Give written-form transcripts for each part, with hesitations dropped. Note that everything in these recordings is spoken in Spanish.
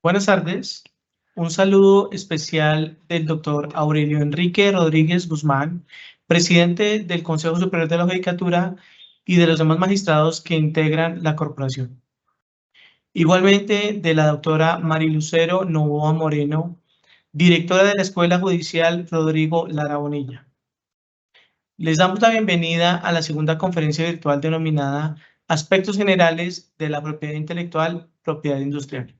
Buenas tardes. Un saludo especial del doctor Aurelio Enrique Rodríguez Guzmán, presidente del Consejo Superior de la Judicatura y de los demás magistrados que integran la corporación. Igualmente de la doctora Marilucero Novoa Moreno, directora de la Escuela Judicial Rodrigo Lara Bonilla. Les damos la bienvenida a la segunda conferencia virtual denominada Aspectos Generales de la Propiedad Intelectual, Propiedad Industrial.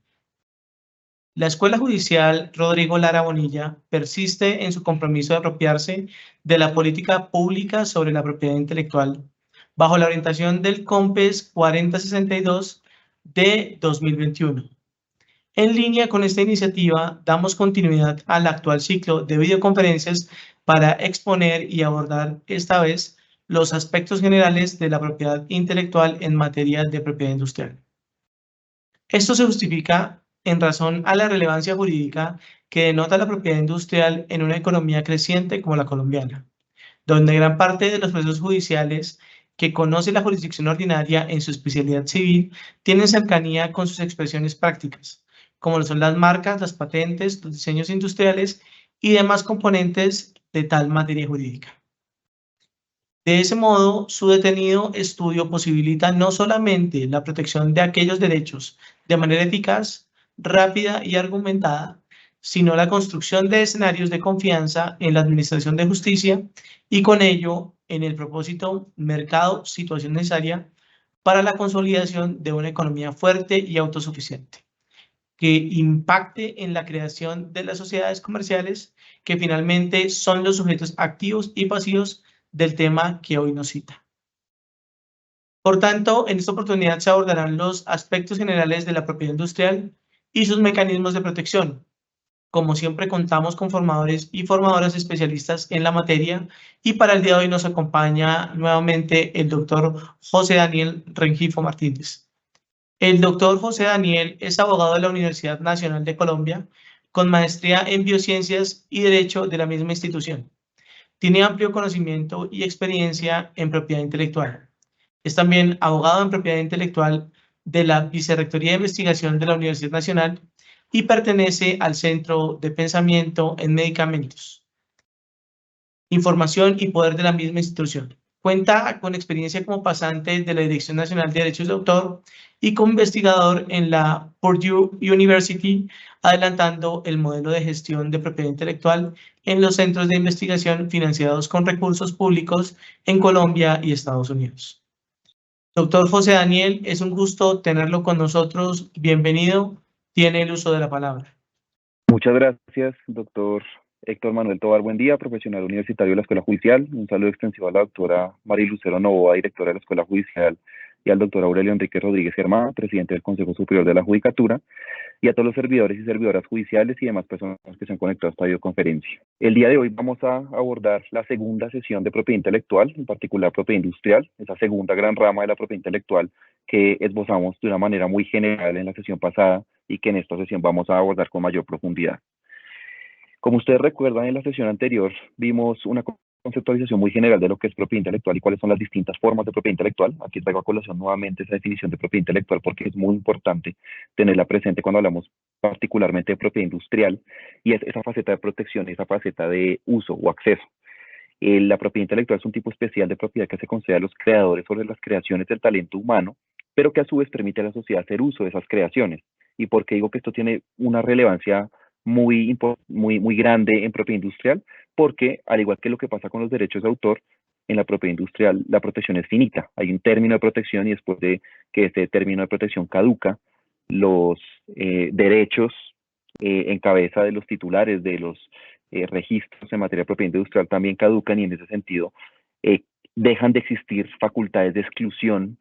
La Escuela Judicial Rodrigo Lara Bonilla persiste en su compromiso de apropiarse de la política pública sobre la propiedad intelectual bajo la orientación del COMPES 4062 de 2021. En línea con esta iniciativa, damos continuidad al actual ciclo de videoconferencias para exponer y abordar esta vez los aspectos generales de la propiedad intelectual en materia de propiedad industrial. Esto se justifica en razón a la relevancia jurídica que denota la propiedad industrial en una economía creciente como la colombiana, donde gran parte de los procesos judiciales que conoce la jurisdicción ordinaria en su especialidad civil tienen cercanía con sus expresiones prácticas, como lo son las marcas, las patentes, los diseños industriales y demás componentes de tal materia jurídica. De ese modo, su detenido estudio posibilita no solamente la protección de aquellos derechos de manera eficaz, rápida y argumentada, sino la construcción de escenarios de confianza en la administración de justicia y con ello en el propósito mercado, situación necesaria para la consolidación de una economía fuerte y autosuficiente, que impacte en la creación de las sociedades comerciales que finalmente son los sujetos activos y pasivos del tema que hoy nos cita. Por tanto, en esta oportunidad se abordarán los aspectos generales de la propiedad industrial y sus mecanismos de protección. Como siempre, contamos con formadores y formadoras especialistas en la materia y para el día de hoy nos acompaña nuevamente el doctor José Daniel Rengifo Martínez. El doctor José Daniel es abogado de la Universidad Nacional de Colombia con maestría en Biociencias y Derecho de la misma institución. Tiene amplio conocimiento y experiencia en propiedad intelectual. Es también abogado en propiedad intelectual de la Vicerrectoría de Investigación de la Universidad Nacional y pertenece al Centro de Pensamiento en Medicamentos, Información y Poder de la misma institución. Cuenta con experiencia como pasante de la Dirección Nacional de Derechos de Autor y como investigador en la Purdue University, adelantando el modelo de gestión de propiedad intelectual en los centros de investigación financiados con recursos públicos en Colombia y Estados Unidos. Doctor José Daniel, es un gusto tenerlo con nosotros. Bienvenido. Tiene el uso de la palabra. Muchas gracias, doctor Héctor Manuel Tovar. Buen día, profesional universitario de la Escuela Judicial. Un saludo extensivo a la doctora Marilucero Novoa, directora de la Escuela Judicial, y al doctor Aurelio Enrique Rodríguez Germán, presidente del Consejo Superior de la Judicatura, y a todos los servidores y servidoras judiciales y demás personas que se han conectado a esta videoconferencia. El día de hoy vamos a abordar la segunda sesión de propiedad intelectual, en particular propiedad industrial, esa segunda gran rama de la propiedad intelectual que esbozamos de una manera muy general en la sesión pasada y que en esta sesión vamos a abordar con mayor profundidad. Como ustedes recuerdan, en la sesión anterior vimos una conceptualización muy general de lo que es propiedad intelectual y cuáles son las distintas formas de propiedad intelectual. Aquí traigo a colación nuevamente esa definición de propiedad intelectual porque es muy importante tenerla presente cuando hablamos particularmente de propiedad industrial, y es esa faceta de protección, esa faceta de uso o acceso. La propiedad intelectual es un tipo especial de propiedad que se concede a los creadores sobre las creaciones del talento humano, pero que a su vez permite a la sociedad hacer uso de esas creaciones. ¿Y por qué digo que esto tiene una relevancia muy grande en propiedad industrial? Porque, al igual que lo que pasa con los derechos de autor, en la propiedad industrial la protección es finita. Hay un término de protección y después de que ese término de protección caduca, los derechos en cabeza de los titulares de los registros en materia de propiedad industrial también caducan, y en ese sentido dejan de existir facultades de exclusión,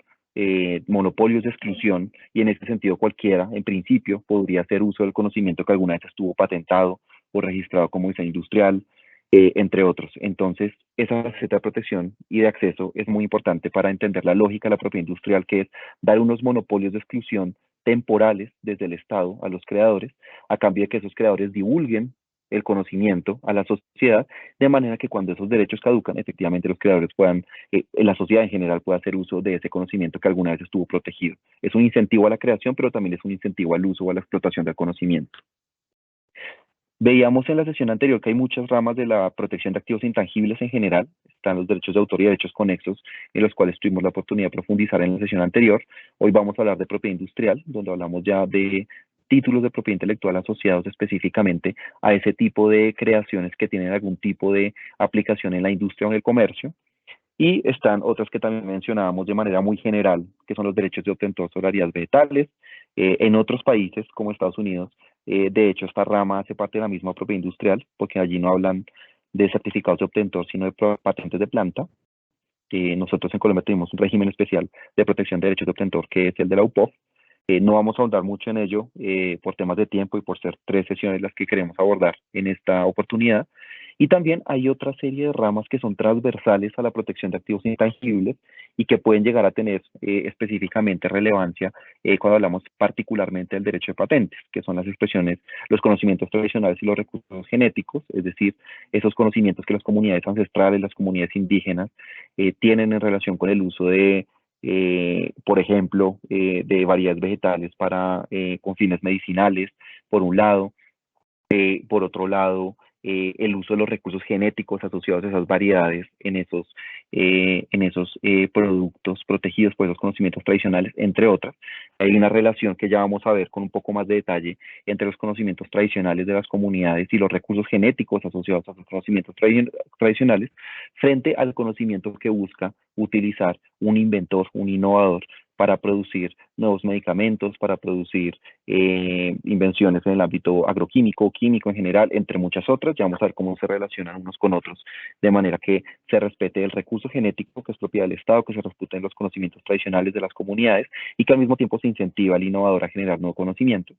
monopolios de exclusión, y en ese sentido cualquiera, en principio, podría hacer uso del conocimiento que alguna vez estuvo patentado o registrado como diseño industrial, entre otros. Entonces, esa faceta de protección y de acceso es muy importante para entender la lógica de la propiedad industrial, que es dar unos monopolios de exclusión temporales desde el Estado a los creadores, a cambio de que esos creadores divulguen el conocimiento a la sociedad, de manera que cuando esos derechos caducan, efectivamente los creadores puedan, la sociedad en general pueda hacer uso de ese conocimiento que alguna vez estuvo protegido. Es un incentivo a la creación, pero también es un incentivo al uso o a la explotación del conocimiento. Veíamos en la sesión anterior que hay muchas ramas de la protección de activos intangibles en general. Están los derechos de autor y derechos conexos, en los cuales tuvimos la oportunidad de profundizar en la sesión anterior. Hoy vamos a hablar de propiedad industrial, donde hablamos ya de títulos de propiedad intelectual asociados específicamente a ese tipo de creaciones que tienen algún tipo de aplicación en la industria o en el comercio. Y están otras que también mencionábamos de manera muy general, que son los derechos de obtentor sobre áreas vegetales. En otros países, como Estados Unidos, de hecho, esta rama hace parte de la misma propiedad industrial, porque allí no hablan de certificados de obtentor, sino de patentes de planta. Nosotros en Colombia tenemos un régimen especial de protección de derechos de obtentor, que es el de la UPOF. No vamos a ahondar mucho en ello por temas de tiempo y por ser 3 sesiones las que queremos abordar en esta oportunidad. Y también hay otra serie de ramas que son transversales a la protección de activos intangibles y que pueden llegar a tener específicamente relevancia cuando hablamos particularmente del derecho de patentes, que son las expresiones, los conocimientos tradicionales y los recursos genéticos, es decir, esos conocimientos que las comunidades ancestrales, las comunidades indígenas tienen en relación con el uso de por ejemplo, de variedades vegetales con fines medicinales, por un lado. Por otro lado, el uso de los recursos genéticos asociados a esas variedades en esos productos protegidos por esos conocimientos tradicionales, entre otras. Hay una relación que ya vamos a ver con un poco más de detalle entre los conocimientos tradicionales de las comunidades y los recursos genéticos asociados a los conocimientos tradicionales frente al conocimiento que busca utilizar un inventor, un innovador, para producir nuevos medicamentos, para producir invenciones en el ámbito agroquímico, químico en general, entre muchas otras. Ya vamos a ver cómo se relacionan unos con otros, de manera que se respete el recurso genético, que es propiedad del Estado, que se respeten los conocimientos tradicionales de las comunidades y que al mismo tiempo se incentiva al innovador a generar nuevo conocimiento.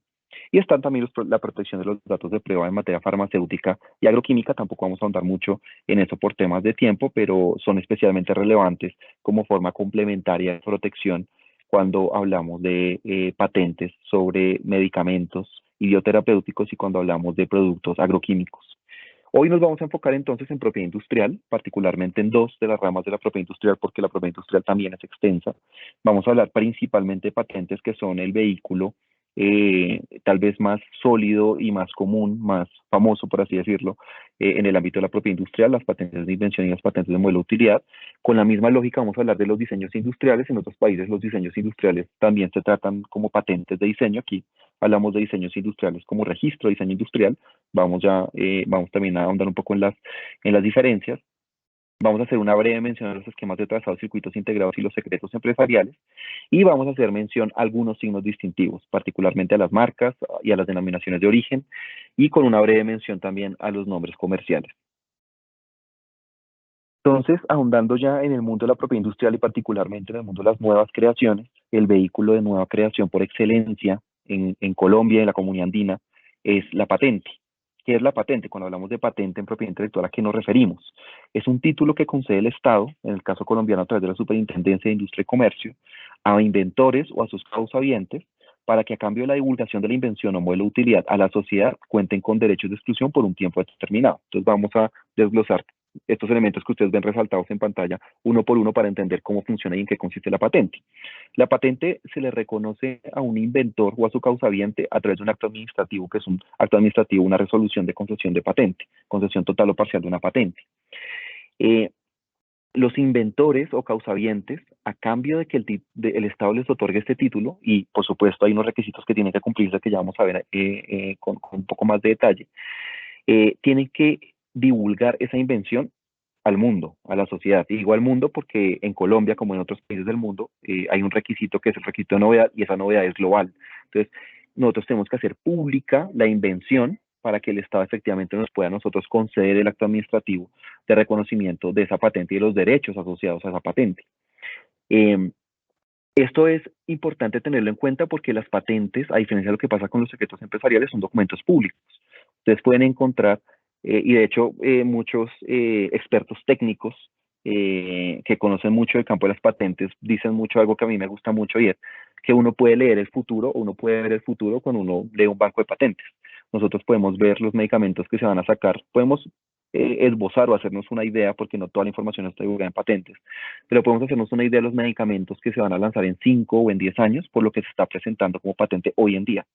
Y están también la protección de los datos de prueba en materia farmacéutica y agroquímica. Tampoco vamos a ahondar mucho en eso por temas de tiempo, pero son especialmente relevantes como forma complementaria de protección cuando hablamos de patentes sobre medicamentos y bioterapéuticos y cuando hablamos de productos agroquímicos. Hoy nos vamos a enfocar entonces en propiedad industrial, particularmente en 2 de las ramas de la propiedad industrial, porque la propiedad industrial también es extensa. Vamos a hablar principalmente de patentes que son el vehículo tal vez más sólido y más común, más famoso, por así decirlo, en el ámbito de la propiedad industrial, las patentes de invención y las patentes de modelo de utilidad. Con la misma lógica vamos a hablar de los diseños industriales. En otros países los diseños industriales también se tratan como patentes de diseño. Aquí hablamos de diseños industriales como registro de diseño industrial. Vamos también a ahondar un poco en las diferencias. Vamos a hacer una breve mención a los esquemas de trazado, circuitos integrados y los secretos empresariales. Y vamos a hacer mención a algunos signos distintivos, particularmente a las marcas y a las denominaciones de origen, y con una breve mención también a los nombres comerciales. Entonces, ahondando ya en el mundo de la propiedad industrial y particularmente en el mundo de las nuevas creaciones, el vehículo de nueva creación por excelencia en Colombia y en la comunidad andina es la patente. ¿Qué es la patente? Cuando hablamos de patente en propiedad intelectual, ¿a qué nos referimos? Es un título que concede el Estado, en el caso colombiano a través de la Superintendencia de Industria y Comercio, a inventores o a sus causavientes, para que a cambio de la divulgación de la invención o modelo de utilidad a la sociedad cuenten con derechos de exclusión por un tiempo determinado. Entonces vamos a desglosar estos elementos que ustedes ven resaltados en pantalla uno por uno para entender cómo funciona y en qué consiste la patente. La patente se le reconoce a un inventor o a su causaviente a través de un acto administrativo, que es un acto administrativo, una resolución de concesión de patente, concesión total o parcial de una patente. Los inventores o causavientes, a cambio de que el Estado les otorgue este título, y por supuesto hay unos requisitos que tienen que cumplirse que ya vamos a ver con un poco más de detalle, tienen que divulgar esa invención al mundo, a la sociedad. Y digo al mundo porque en Colombia, como en otros países del mundo, hay un requisito que es el requisito de novedad y esa novedad es global. Entonces, nosotros tenemos que hacer pública la invención para que el Estado efectivamente nos pueda a nosotros conceder el acto administrativo de reconocimiento de esa patente y de los derechos asociados a esa patente. Esto es importante tenerlo en cuenta porque las patentes, a diferencia de lo que pasa con los secretos empresariales, son documentos públicos. Ustedes pueden encontrar, y de hecho muchos expertos técnicos que conocen mucho del campo de las patentes dicen mucho algo que a mí me gusta mucho y es que uno puede leer el futuro o uno puede ver el futuro cuando uno lee un banco de patentes. Nosotros podemos ver los medicamentos que se van a sacar, podemos esbozar o hacernos una idea, porque no toda la información está divulgada en patentes, pero podemos hacernos una idea de los medicamentos que se van a lanzar en 5 o en 10 años por lo que se está presentando como patente hoy en día.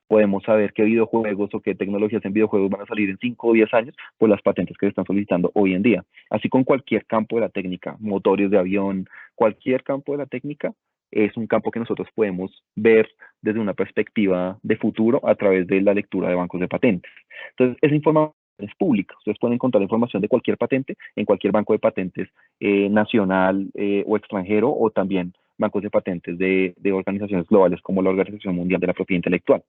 Podemos saber qué videojuegos o qué tecnologías en videojuegos van a salir en 5 o 10 años por las patentes que se están solicitando hoy en día. Así con cualquier campo de la técnica, motores de avión, cualquier campo de la técnica, es un campo que nosotros podemos ver desde una perspectiva de futuro a través de la lectura de bancos de patentes. Entonces, esa información es pública. Ustedes pueden encontrar información de cualquier patente en cualquier banco de patentes nacional o extranjero, o también bancos de patentes de organizaciones globales como la Organización Mundial de la Propiedad Intelectual.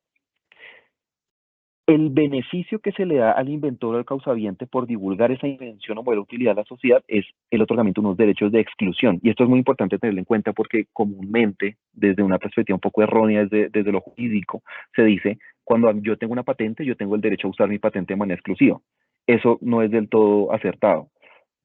El beneficio que se le da al inventor o al causaviente por divulgar esa invención o modelo de utilidad a la sociedad es el otorgamiento de unos derechos de exclusión. Y esto es muy importante tenerlo en cuenta porque comúnmente, desde una perspectiva un poco errónea, desde lo jurídico, se dice, cuando yo tengo una patente, yo tengo el derecho a usar mi patente de manera exclusiva. Eso no es del todo acertado.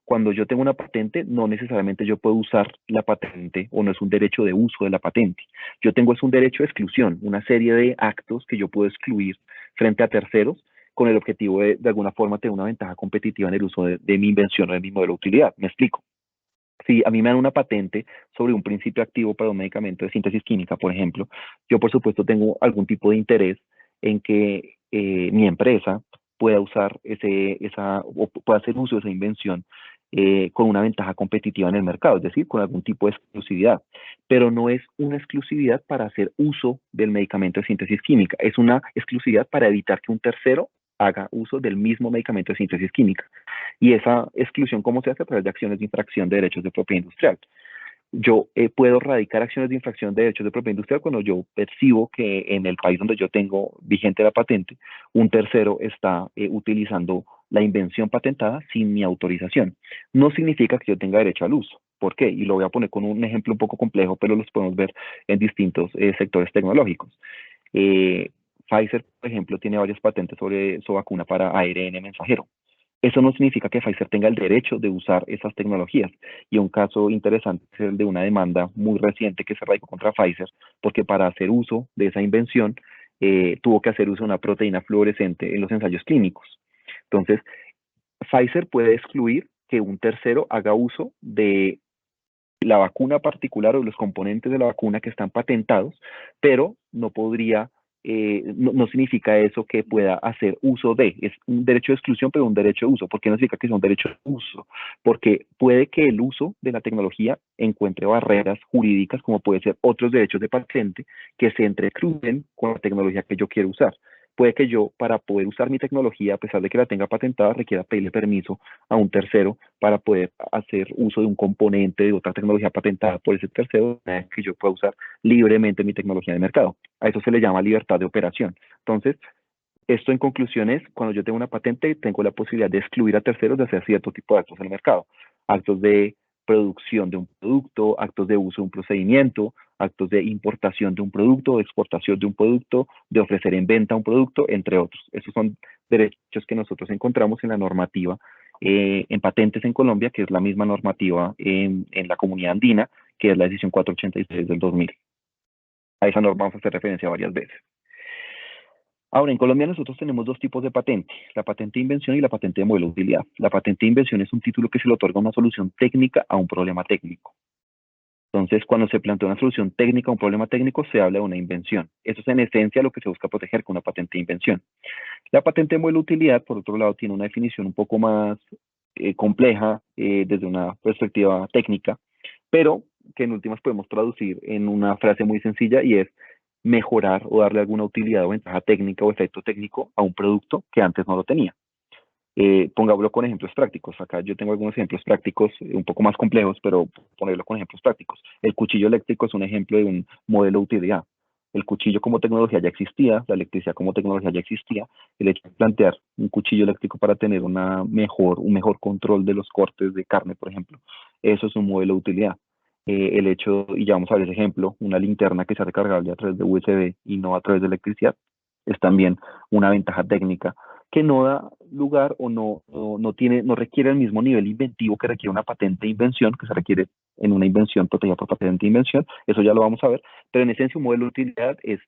Cuando yo tengo una patente, no necesariamente yo puedo usar la patente o no es un derecho de uso de la patente. Yo tengo es un derecho de exclusión, una serie de actos que yo puedo excluir frente a terceros con el objetivo de alguna forma tener una ventaja competitiva en el uso de mi invención o de mi modelo de utilidad. Me explico. Si a mí me dan una patente sobre un principio activo para un medicamento de síntesis química, por ejemplo, yo por supuesto tengo algún tipo de interés en que mi empresa pueda usar o pueda hacer uso de esa invención con una ventaja competitiva en el mercado, es decir, con algún tipo de exclusividad. Pero no es una exclusividad para hacer uso del medicamento de síntesis química, es una exclusividad para evitar que un tercero haga uso del mismo medicamento de síntesis química. Y esa exclusión, ¿cómo se hace? A través de acciones de infracción de derechos de propiedad industrial. Yo puedo radicar acciones de infracción de derechos de propiedad industrial cuando yo percibo que en el país donde yo tengo vigente la patente, un tercero está utilizando la invención patentada sin mi autorización. No significa que yo tenga derecho al uso. ¿Por qué? Y lo voy a poner con un ejemplo un poco complejo, pero los podemos ver en distintos sectores tecnológicos. Pfizer, por ejemplo, tiene varias patentes sobre su vacuna para ARN mensajero. Eso no significa que Pfizer tenga el derecho de usar esas tecnologías. Y un caso interesante es el de una demanda muy reciente que se radicó contra Pfizer, porque para hacer uso de esa invención tuvo que hacer uso de una proteína fluorescente en los ensayos clínicos. Entonces, Pfizer puede excluir que un tercero haga uso de la vacuna particular o de los componentes de la vacuna que están patentados, pero no podría, no significa eso que pueda hacer uso de, es un derecho de exclusión, pero un derecho de uso. ¿Por qué no significa que sea un derecho de uso? Porque puede que el uso de la tecnología encuentre barreras jurídicas, como puede ser otros derechos de patente, que se entrecrucen con la tecnología que yo quiero usar. Puede que yo, para poder usar mi tecnología, a pesar de que la tenga patentada, requiera pedirle permiso a un tercero para poder hacer uso de un componente de otra tecnología patentada por ese tercero, que yo pueda usar libremente mi tecnología de mercado. A eso se le llama libertad de operación. Entonces, esto en conclusión es, cuando yo tengo una patente, tengo la posibilidad de excluir a terceros de hacer cierto tipo de actos en el mercado. Actos de producción de un producto, actos de uso de un procedimiento, actos de importación de un producto, de exportación de un producto, de ofrecer en venta un producto, entre otros. Esos son derechos que nosotros encontramos en la normativa en patentes en Colombia, que es la misma normativa en la comunidad andina, que es la decisión 486 del 2000. A esa norma vamos a hacer referencia varias veces. Ahora, en Colombia nosotros tenemos dos tipos de patente, la patente de invención y la patente de modelo de utilidad. La patente de invención es un título que se le otorga una solución técnica a un problema técnico. Entonces, cuando se plantea una solución técnica a un problema técnico, se habla de una invención. Eso es en esencia lo que se busca proteger con una patente de invención. La patente de modelo de utilidad, por otro lado, tiene una definición un poco más compleja desde una perspectiva técnica, pero que en últimas podemos traducir en una frase muy sencilla y es mejorar o darle alguna utilidad o ventaja técnica o efecto técnico a un producto que antes no lo tenía. Pongámoslo con ejemplos prácticos. Acá yo tengo algunos ejemplos prácticos un poco más complejos, pero ponerlo con ejemplos prácticos. El cuchillo eléctrico es un ejemplo de un modelo de utilidad. El cuchillo como tecnología ya existía, la electricidad como tecnología ya existía. El hecho de plantear un cuchillo eléctrico para tener un mejor control de los cortes de carne, por ejemplo, eso es un modelo de utilidad. El hecho, y ya vamos a ver ese ejemplo, una linterna que sea recargable a través de USB y no a través de electricidad, es también una ventaja técnica que no da lugar o no requiere el mismo nivel inventivo que requiere una patente de invención, que se requiere en una invención protegida por patente de invención. Eso ya lo vamos a ver, pero en esencia un modelo de utilidad es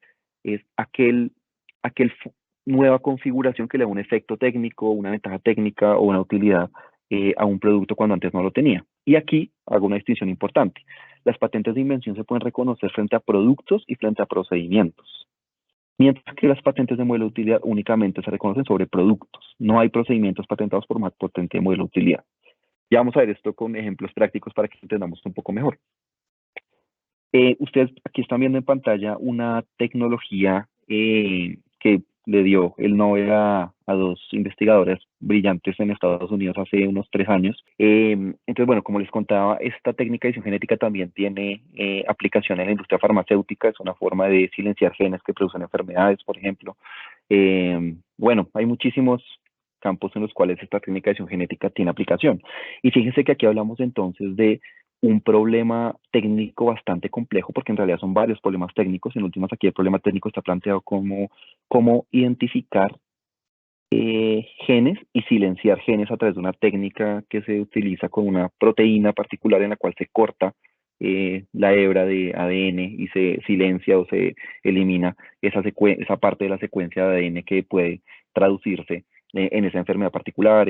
aquel nueva configuración que le da un efecto técnico, una ventaja técnica o una utilidad a un producto cuando antes no lo tenía. Y aquí hago una distinción importante. Las patentes de invención se pueden reconocer frente a productos y frente a procedimientos, mientras que las patentes de modelo de utilidad únicamente se reconocen sobre productos. No hay procedimientos patentados por más patente de modelo de utilidad. Ya vamos a ver esto con ejemplos prácticos para que entendamos un poco mejor. Ustedes aquí están viendo en pantalla una tecnología que le dio el Nobel a dos investigadores brillantes en Estados Unidos hace unos 3 años. Entonces, bueno, como les contaba, esta técnica de edición genética también tiene aplicación en la industria farmacéutica. Es una forma de silenciar genes que producen enfermedades, por ejemplo. Bueno, hay muchísimos campos en los cuales esta técnica de edición genética tiene aplicación. Y fíjense que aquí hablamos entonces de un problema técnico bastante complejo, porque en realidad son varios problemas técnicos. En últimas, aquí el problema técnico está planteado como cómo identificar genes y silenciar genes a través de una técnica que se utiliza con una proteína particular en la cual se corta la hebra de ADN y se silencia o se elimina esa parte de la secuencia de ADN que puede traducirse en esa enfermedad particular,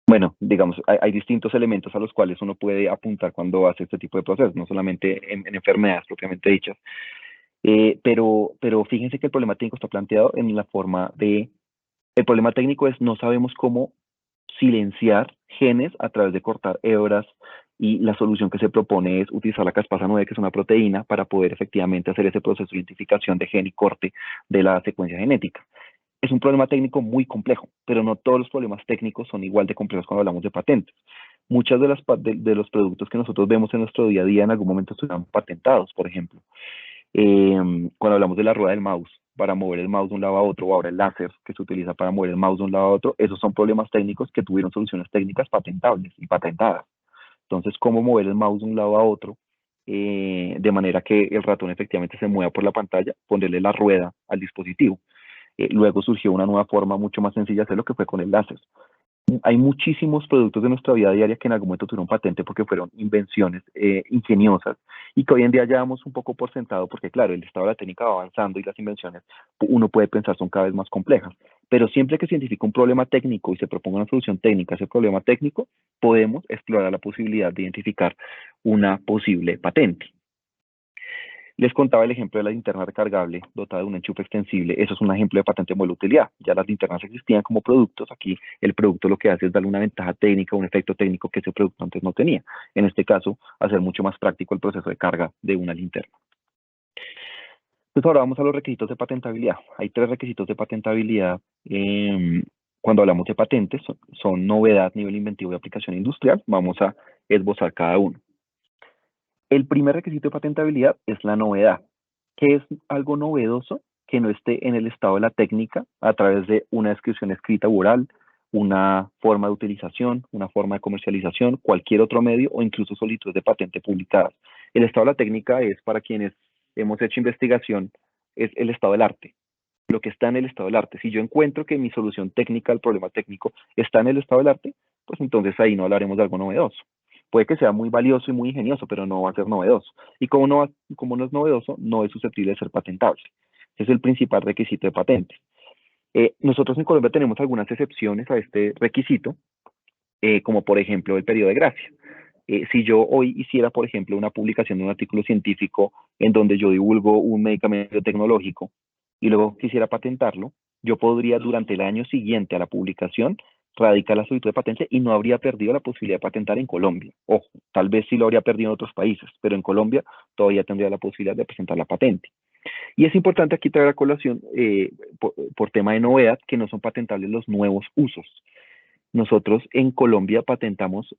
bueno, digamos, hay distintos elementos a los cuales uno puede apuntar cuando hace este tipo de procesos, no solamente en enfermedades propiamente dichas. Pero fíjense que el problema técnico está planteado en la forma de... El problema técnico es no sabemos cómo silenciar genes a través de cortar hebras, y la solución que se propone es utilizar la caspasa 9, que es una proteína, para poder efectivamente hacer ese proceso de identificación de gen y corte de la secuencia genética. Es un problema técnico muy complejo, pero no todos los problemas técnicos son igual de complejos cuando hablamos de patentes. Muchos de los productos que nosotros vemos en nuestro día a día en algún momento estuvieron patentados, por ejemplo. Cuando hablamos de la rueda del mouse, para mover el mouse de un lado a otro, o ahora el láser que se utiliza para mover el mouse de un lado a otro, esos son problemas técnicos que tuvieron soluciones técnicas patentables y patentadas. Entonces, cómo mover el mouse de un lado a otro de manera que el ratón efectivamente se mueva por la pantalla, ponerle la rueda al dispositivo. Luego surgió una nueva forma mucho más sencilla de hacerlo, que fue con el láser. Hay muchísimos productos de nuestra vida diaria que en algún momento tuvieron patente porque fueron invenciones ingeniosas, y que hoy en día ya damos un poco por sentado porque, claro, el estado de la técnica va avanzando y las invenciones, uno puede pensar, son cada vez más complejas. Pero siempre que se identifica un problema técnico y se proponga una solución técnica a ese problema técnico, podemos explorar la posibilidad de identificar una posible patente. Les contaba el ejemplo de la linterna recargable dotada de un enchufe extensible. Eso es un ejemplo de patente de modelo de utilidad. Ya las linternas existían como productos. Aquí el producto lo que hace es darle una ventaja técnica, un efecto técnico que ese producto antes no tenía. En este caso, hacer mucho más práctico el proceso de carga de una linterna. Entonces ahora vamos a los requisitos de patentabilidad. Hay 3 requisitos de patentabilidad. Cuando hablamos de patentes, son novedad, nivel inventivo y aplicación industrial. Vamos a esbozar cada uno. El primer requisito de patentabilidad es la novedad. ¿Qué es algo novedoso que no esté en el estado de la técnica a través de una descripción escrita u oral, una forma de utilización, una forma de comercialización, cualquier otro medio, o incluso solicitudes de patente publicadas? El estado de la técnica es, para quienes hemos hecho investigación, es el estado del arte, lo que está en el estado del arte. Si yo encuentro que mi solución técnica al problema técnico está en el estado del arte, pues entonces ahí no hablaremos de algo novedoso. Puede que sea muy valioso y muy ingenioso, pero no va a ser novedoso. Y como no es novedoso, no es susceptible de ser patentable. Ese es el principal requisito de patentes. Nosotros en Colombia tenemos algunas excepciones a este requisito, como por ejemplo el periodo de gracia. Si yo hoy hiciera, por ejemplo, una publicación de un artículo científico en donde yo divulgo un medicamento tecnológico y luego quisiera patentarlo, yo podría, durante el año siguiente a la publicación, radicar la solicitud de patente y no habría perdido la posibilidad de patentar en Colombia. Ojo, tal vez sí lo habría perdido en otros países, pero en Colombia todavía tendría la posibilidad de presentar la patente. Y es importante aquí traer a colación, por tema de novedad, que no son patentables los nuevos usos. Nosotros en Colombia patentamos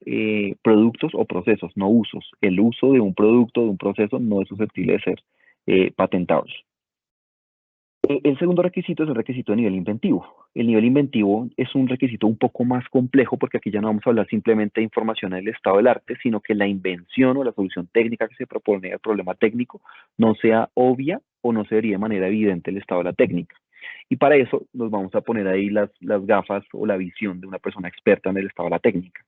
productos o procesos, no usos. El uso de un producto, de un proceso, no es susceptible de ser patentable. El segundo requisito es el requisito de nivel inventivo. El nivel inventivo es un requisito un poco más complejo, porque aquí ya no vamos a hablar simplemente de información en el estado del arte, sino que la invención o la solución técnica que se propone al problema técnico no sea obvia o no se vería de manera evidente el estado de la técnica. Y para eso nos vamos a poner ahí las gafas o la visión de una persona experta en el estado de la técnica.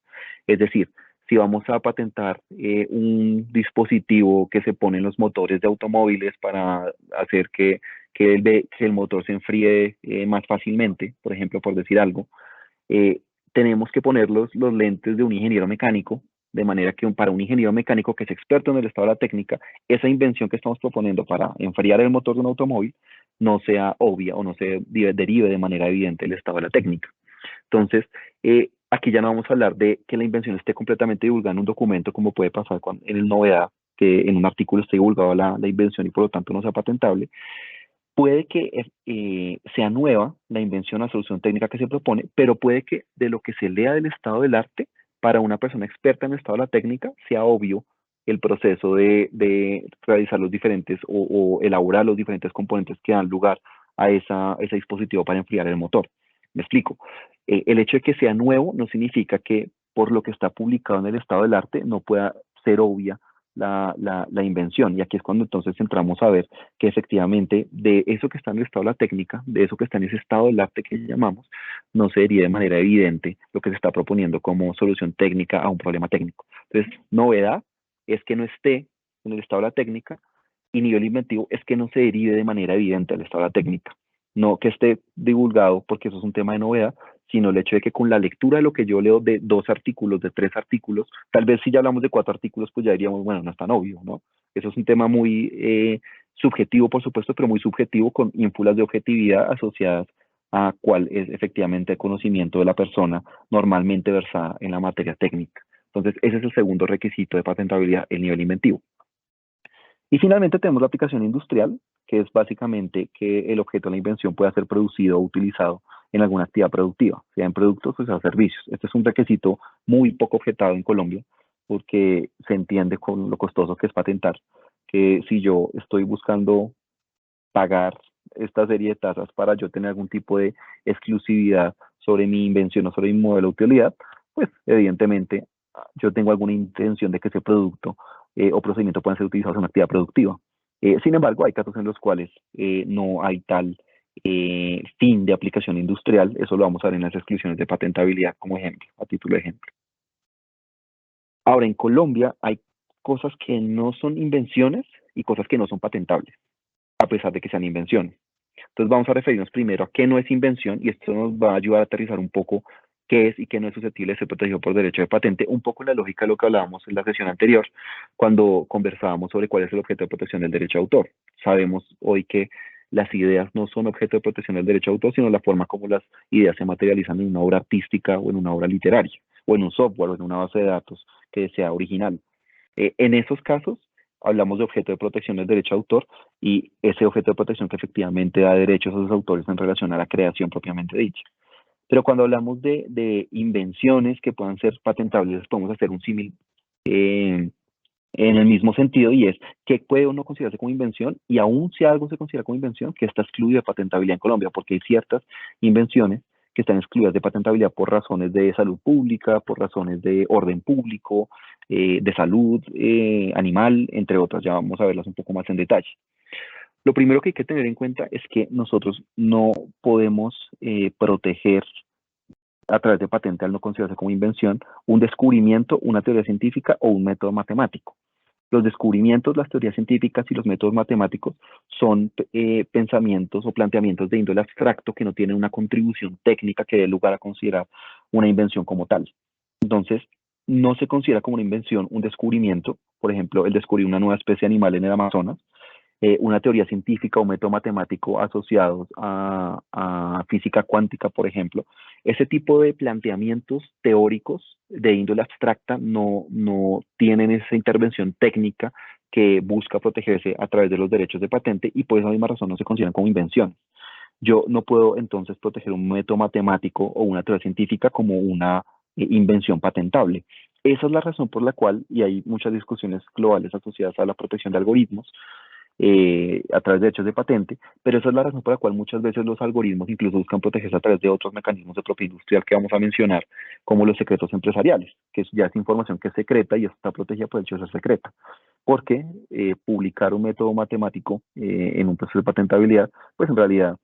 Es decir, si vamos a patentar un dispositivo que se pone en los motores de automóviles para hacer que que el motor se enfríe más fácilmente, por ejemplo, por decir algo. Tenemos que poner los lentes de un ingeniero mecánico, de manera que para un ingeniero mecánico que es experto en el estado de la técnica, esa invención que estamos proponiendo para enfriar el motor de un automóvil no sea obvia o no se derive de manera evidente del estado de la técnica. Entonces, aquí ya no vamos a hablar de que la invención esté completamente divulgada en un documento, como puede pasar en el novedad, que en un artículo esté divulgada la invención y por lo tanto no sea patentable. Puede que sea nueva la invención, la solución técnica que se propone, pero puede que de lo que se lea del estado del arte, para una persona experta en el estado de la técnica, sea obvio el proceso de realizar los diferentes o elaborar los diferentes componentes que dan lugar a ese dispositivo para enfriar el motor. Me explico. El hecho de que sea nuevo no significa que por lo que está publicado en el estado del arte no pueda ser obvia la invención. Y aquí es cuando entonces entramos a ver que efectivamente de eso que está en el estado de la técnica, de eso que está en ese estado del arte que llamamos, no se diría de manera evidente lo que se está proponiendo como solución técnica a un problema técnico. Entonces, novedad es que no esté en el estado de la técnica, y nivel inventivo es que no se derive de manera evidente del estado de la técnica. No que esté divulgado porque eso es un tema de novedad, sino el hecho de que con la lectura de lo que yo leo de 2 artículos, de 3 artículos, tal vez si ya hablamos de 4 artículos, pues ya diríamos, bueno, no es tan obvio, ¿no? Eso es un tema muy subjetivo, por supuesto, pero muy subjetivo, con ínfulas de objetividad asociadas a cuál es efectivamente el conocimiento de la persona normalmente versada en la materia técnica. Entonces, ese es el segundo requisito de patentabilidad, el nivel inventivo. Y finalmente tenemos la aplicación industrial, que es básicamente que el objeto de la invención pueda ser producido o utilizado en alguna actividad productiva, sea en productos o sea servicios. Este es un requisito muy poco objetado en Colombia, porque se entiende con lo costoso que es patentar, que si yo estoy buscando pagar esta serie de tasas para yo tener algún tipo de exclusividad sobre mi invención o sobre mi modelo de utilidad, pues evidentemente yo tengo alguna intención de que ese producto o procedimiento puedan ser utilizados en una actividad productiva. Sin embargo, hay casos en los cuales no hay tal fin de aplicación industrial. Eso lo vamos a ver en las exclusiones de patentabilidad como ejemplo, a título de ejemplo. Ahora, en Colombia hay cosas que no son invenciones y cosas que no son patentables, a pesar de que sean invenciones. Entonces vamos a referirnos primero a qué no es invención, y esto nos va a ayudar a aterrizar un poco qué es y qué no es susceptible de ser protegido por derecho de patente, un poco en la lógica de lo que hablábamos en la sesión anterior, cuando conversábamos sobre cuál es el objeto de protección del derecho de autor. Sabemos hoy que las ideas no son objeto de protección del derecho de autor, sino la forma como las ideas se materializan en una obra artística o en una obra literaria, o en un software o en una base de datos que sea original. En esos casos, hablamos de objeto de protección del derecho de autor, y ese objeto de protección que efectivamente da derechos a los autores en relación a la creación propiamente dicha. Pero cuando hablamos de invenciones que puedan ser patentables, podemos hacer un símil en el mismo sentido, y es que puede o no considerarse como invención, y aún si algo se considera como invención, que está excluido de patentabilidad en Colombia, porque hay ciertas invenciones que están excluidas de patentabilidad por razones de salud pública, por razones de orden público, de salud animal, entre otras. Ya vamos a verlas un poco más en detalle. Lo primero que hay que tener en cuenta es que nosotros no podemos proteger a través de patente, al no considerarse como invención, un descubrimiento, una teoría científica o un método matemático. Los descubrimientos, las teorías científicas y los métodos matemáticos son pensamientos o planteamientos de índole abstracto que no tienen una contribución técnica que dé lugar a considerar una invención como tal. Entonces, no se considera como una invención un descubrimiento, por ejemplo, el descubrir una nueva especie animal en el Amazonas, una teoría científica o método matemático asociados a física cuántica, por ejemplo. Ese tipo de planteamientos teóricos de índole abstracta no tienen esa intervención técnica que busca protegerse a través de los derechos de patente, y por esa misma razón no se consideran como invenciones. Yo no puedo entonces proteger un método matemático o una teoría científica como una invención patentable. Esa es la razón por la cual, y hay muchas discusiones globales asociadas a la protección de algoritmos, a través de derechos de patente, pero esa es la razón por la cual muchas veces los algoritmos incluso buscan protegerse a través de otros mecanismos de propiedad industrial que vamos a mencionar, como los secretos empresariales, que ya es información que es secreta y está protegida por el hecho de ser secreta, porque publicar un método matemático en un proceso de patentabilidad, pues en realidad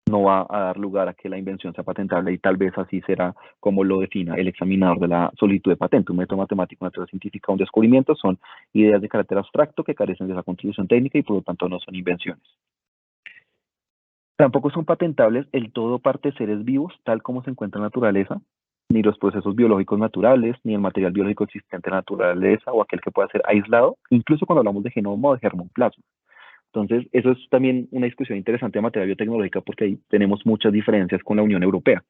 no va a dar lugar a que la invención sea patentable, y tal vez así será como lo defina el examinador de la solicitud de patente. Un método matemático, una teoría científica, un descubrimiento son ideas de carácter abstracto que carecen de esa contribución técnica y por lo tanto no son invenciones. Tampoco son patentables el todo o parte de seres vivos tal como se encuentra en la naturaleza, ni los procesos biológicos naturales, ni el material biológico existente en la naturaleza o aquel que pueda ser aislado, incluso cuando hablamos de genoma o de germoplasma. Entonces, eso es también una discusión interesante de materia biotecnológica porque ahí tenemos muchas diferencias con la Unión Europea.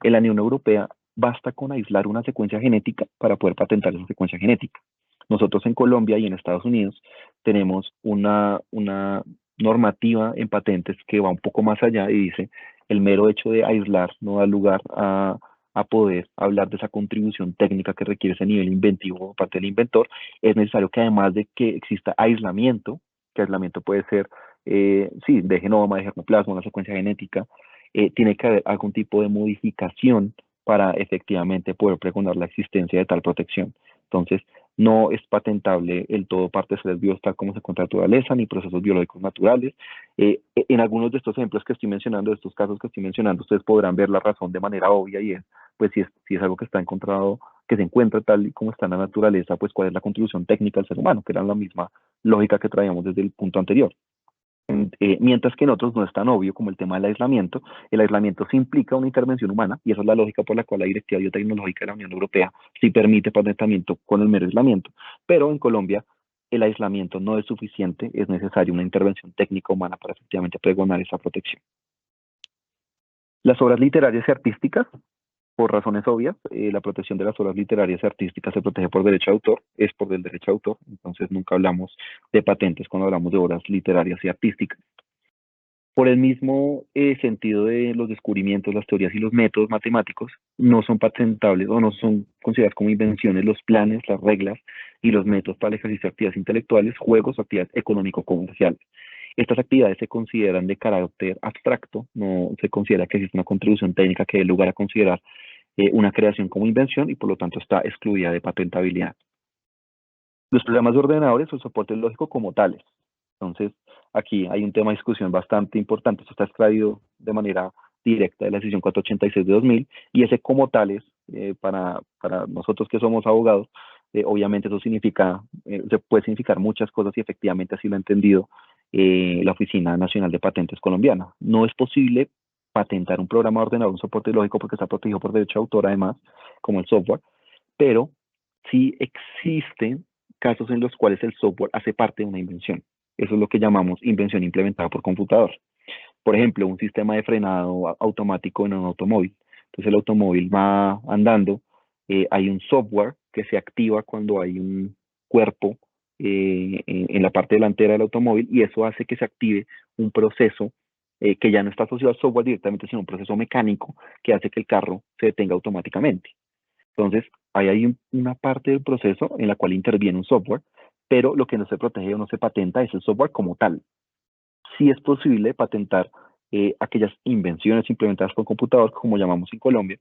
En la Unión Europea basta con aislar una secuencia genética para poder patentar esa secuencia genética. Nosotros en Colombia y en Estados Unidos tenemos una normativa en patentes que va un poco más allá y dice el mero hecho de aislar no da lugar a poder hablar de esa contribución técnica que requiere ese nivel inventivo por parte del inventor. Es necesario que además de que exista aislamiento, que aislamiento puede ser, sí, de genoma, de germoplasma, una secuencia genética, tiene que haber algún tipo de modificación para efectivamente poder pregonar la existencia de tal protección. Entonces, no es patentable el todo parte de seres vivos tal como se encuentra en la naturaleza, ni procesos biológicos naturales. En algunos de estos ejemplos que estoy mencionando, de estos casos que estoy mencionando, ustedes podrán ver la razón de manera obvia y es, pues si es algo que está encontrado, que se encuentra tal y como está en la naturaleza, pues cuál es la contribución técnica del ser humano, que era la misma lógica que traíamos desde el punto anterior. Mientras que en otros no es tan obvio como el tema del aislamiento. El aislamiento sí implica una intervención humana y esa es la lógica por la cual la Directiva Biotecnológica de la Unión Europea sí permite patentamiento con el mero aislamiento, pero en Colombia el aislamiento no es suficiente, es necesaria una intervención técnica humana para efectivamente pregonar esa protección. Las obras literarias y artísticas, por razones obvias, la protección de las obras literarias y artísticas se protege por derecho de autor, es por el derecho de autor, entonces nunca hablamos de patentes cuando hablamos de obras literarias y artísticas. Por el mismo sentido de los descubrimientos, las teorías y los métodos matemáticos, no son patentables o no son considerados como invenciones los planes, las reglas y los métodos para el ejercicio de actividades intelectuales, juegos o actividades económico-comerciales. Estas actividades se consideran de carácter abstracto, no se considera que existe una contribución técnica que dé lugar a considerar una creación como invención y por lo tanto está excluida de patentabilidad. Los programas de ordenadores o el soporte lógico como tales. Entonces, aquí hay un tema de discusión bastante importante. Esto está extraído de manera directa de la decisión 486 de 2000 y ese como tales, para nosotros que somos abogados, obviamente eso significa, se puede significar muchas cosas y efectivamente así lo ha entendido la Oficina Nacional de Patentes colombiana. No es posible patentar un programa de ordenador, un soporte lógico porque está protegido por derecho de autor además, como el software, pero sí existen casos en los cuales el software hace parte de una invención. Eso es lo que llamamos invención implementada por computador. Por ejemplo, un sistema de frenado automático en un automóvil. Entonces el automóvil va andando, hay un software que se activa cuando hay un cuerpo en la parte delantera del automóvil y eso hace que se active un proceso que ya no está asociado al software directamente, sino un proceso mecánico que hace que el carro se detenga automáticamente. Entonces, ahí hay una parte del proceso en la cual interviene un software, pero lo que no se protege o no se patenta es el software como tal. Sí es posible patentar aquellas invenciones implementadas por computador, como llamamos en Colombia,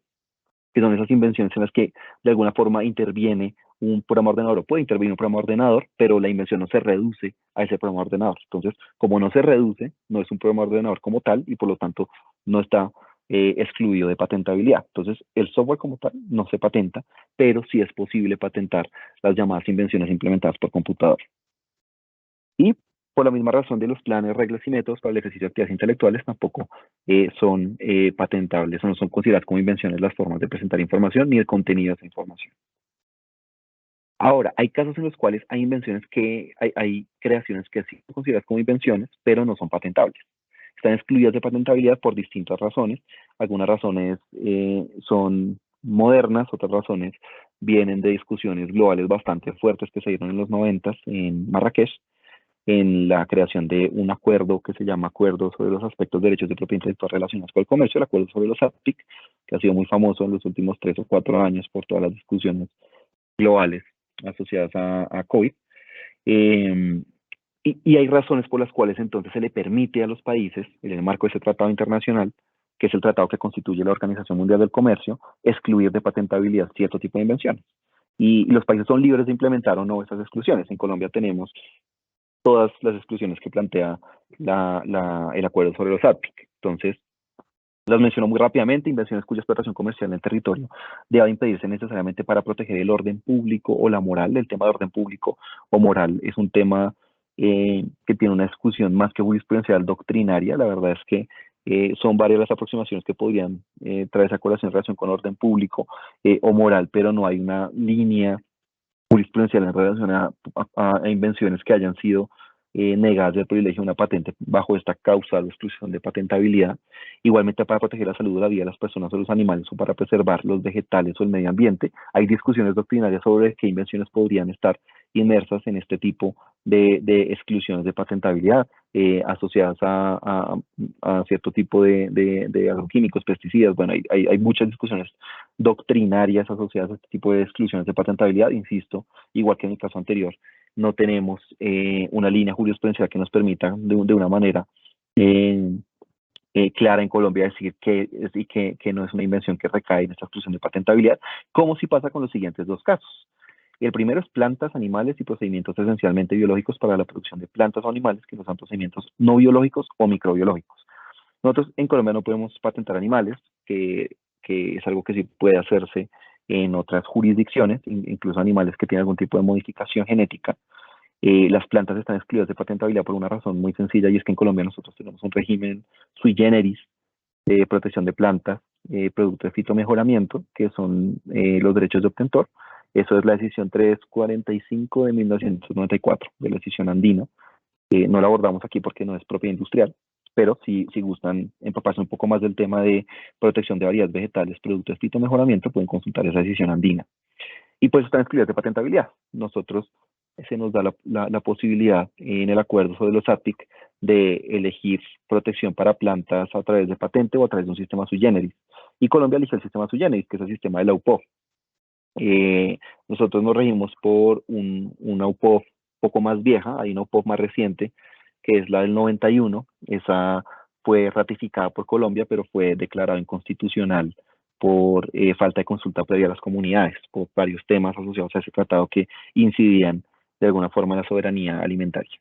que son esas invenciones en las que de alguna forma interviene un programa ordenador o puede intervenir un programa ordenador, pero la invención no se reduce a ese programa ordenador. Entonces, como no se reduce, no es un programa ordenador como tal y por lo tanto no está excluido de patentabilidad. Entonces, el software como tal no se patenta, pero sí es posible patentar las llamadas invenciones implementadas por computador. Y por la misma razón de los planes, reglas y métodos para el ejercicio de actividades intelectuales tampoco son patentables o no son consideradas como invenciones las formas de presentar información ni el contenido de esa información. Ahora, hay casos en los cuales hay invenciones hay creaciones que sí son consideradas como invenciones, pero no son patentables. Están excluidas de patentabilidad por distintas razones. Algunas razones son modernas, otras razones vienen de discusiones globales bastante fuertes que se dieron en los 90 en Marrakech, en la creación de un acuerdo que se llama Acuerdo sobre los aspectos de derechos de propiedad intelectual relacionados con el comercio, el acuerdo sobre los APIC, que ha sido muy famoso en los últimos 3 o 4 años por todas las discusiones globales asociadas a COVID. Y hay razones por las cuales entonces se le permite a los países, en el marco de ese tratado internacional, que es el tratado que constituye la Organización Mundial del Comercio, excluir de patentabilidad cierto tipo de invenciones. Y los países son libres de implementar o no esas exclusiones. En Colombia tenemos todas las exclusiones que plantea el acuerdo sobre los APIC. Entonces, las menciono muy rápidamente: invenciones cuya explotación comercial en el territorio deba impedirse necesariamente para proteger el orden público o la moral. El tema de orden público o moral es un tema que tiene una discusión más que jurisprudencial doctrinaria. La verdad es que Son varias las aproximaciones que podrían traer esa colación en relación con orden público o moral, pero no hay una línea jurisprudencial en relación a invenciones que hayan sido negadas del privilegio de una patente bajo esta causa de exclusión de patentabilidad. Igualmente, para proteger la salud de la vida de las personas o los animales o para preservar los vegetales o el medio ambiente, hay discusiones doctrinarias sobre qué invenciones podrían estar inmersas en este tipo de exclusiones de patentabilidad asociadas a cierto tipo de agroquímicos, pesticidas. Bueno, hay muchas discusiones doctrinarias asociadas a este tipo de exclusiones de patentabilidad. Insisto, igual que en el caso anterior, no tenemos una línea jurisprudencial que nos permita de una manera clara en Colombia decir que no es una invención que recae en esta exclusión de patentabilidad, como si pasa con los siguientes dos casos. El primero es plantas, animales y procedimientos esencialmente biológicos para la producción de plantas o animales que no sean procedimientos no biológicos o microbiológicos. Nosotros en Colombia no podemos patentar animales, que es algo que sí puede hacerse en otras jurisdicciones, incluso animales que tienen algún tipo de modificación genética. Las plantas están excluidas de patentabilidad por una razón muy sencilla, y es que en Colombia nosotros tenemos un régimen sui generis de protección de plantas, producto de fitomejoramiento, que son los derechos de obtentor. Eso es la decisión 345 de 1994, de la decisión andina. No la abordamos aquí porque no es propiedad industrial, pero si gustan empaparse un poco más del tema de protección de variedades vegetales, producto de fitomejoramiento, pueden consultar esa decisión andina. Y pues están excluidas de patentabilidad. Nosotros se nos da la posibilidad en el acuerdo sobre los ATIC de elegir protección para plantas a través de patente o a través de un sistema sui generis. Y Colombia eligió el sistema sui generis, que es el sistema de la UPOF. Nosotros nos regimos por una UPOF poco más vieja, hay una UPOF más reciente, que es la del 91. Esa fue ratificada por Colombia, pero fue declarada inconstitucional por falta de consulta previa a las comunidades, por varios temas asociados a ese tratado que incidían de alguna forma en la soberanía alimentaria.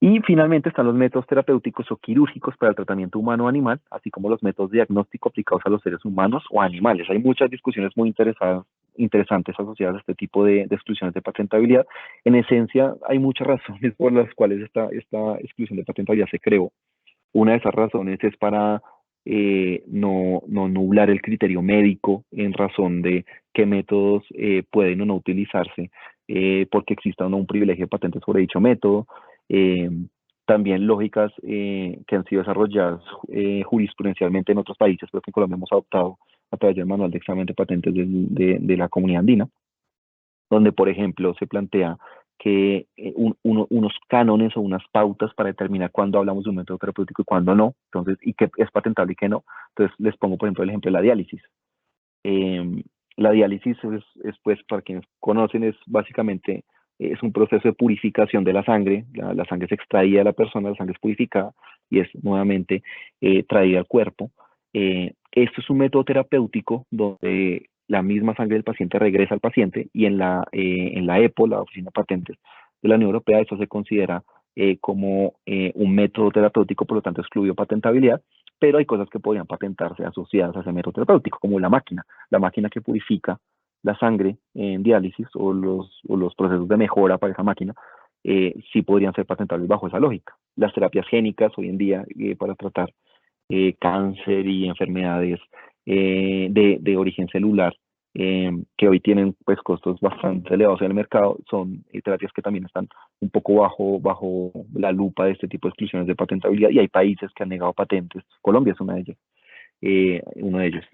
Y finalmente están los métodos terapéuticos o quirúrgicos para el tratamiento humano o animal, así como los métodos de diagnóstico aplicados a los seres humanos o animales. Hay muchas discusiones muy interesantes asociadas a este tipo de exclusiones de patentabilidad. En esencia, hay muchas razones por las cuales esta exclusión de patentabilidad se creó. Una de esas razones es para no nublar el criterio médico en razón de qué métodos pueden o no utilizarse porque exista o no un privilegio de patente sobre dicho método. También lógicas que han sido desarrolladas jurisprudencialmente en otros países, pero que en Colombia hemos adoptado a través del manual de examen de patentes de la Comunidad Andina, donde, por ejemplo, se plantea que unos cánones o unas pautas para determinar cuándo hablamos de un método terapéutico y cuándo no, entonces, y qué es patentable y qué no. Entonces, les pongo, por ejemplo, el ejemplo de la diálisis. La diálisis pues, para quienes conocen, es básicamente es un proceso de purificación de la sangre. La sangre es extraída de la persona, la sangre es purificada y es nuevamente traída al cuerpo. Esto es un método terapéutico donde la misma sangre del paciente regresa al paciente, y en la EPO, la Oficina de Patentes de la Unión Europea, eso se considera como un método terapéutico, por lo tanto excluido patentabilidad, pero hay cosas que podrían patentarse asociadas a ese método terapéutico, como la máquina que purifica la sangre en diálisis o los procesos de mejora para esa máquina, sí podrían ser patentables bajo esa lógica. Las terapias génicas hoy en día para tratar cáncer y enfermedades de origen celular, que hoy tienen pues costos bastante elevados en el mercado, son terapias que también están un poco bajo la lupa de este tipo de exclusiones de patentabilidad, y hay países que han negado patentes. Colombia es uno de ellos,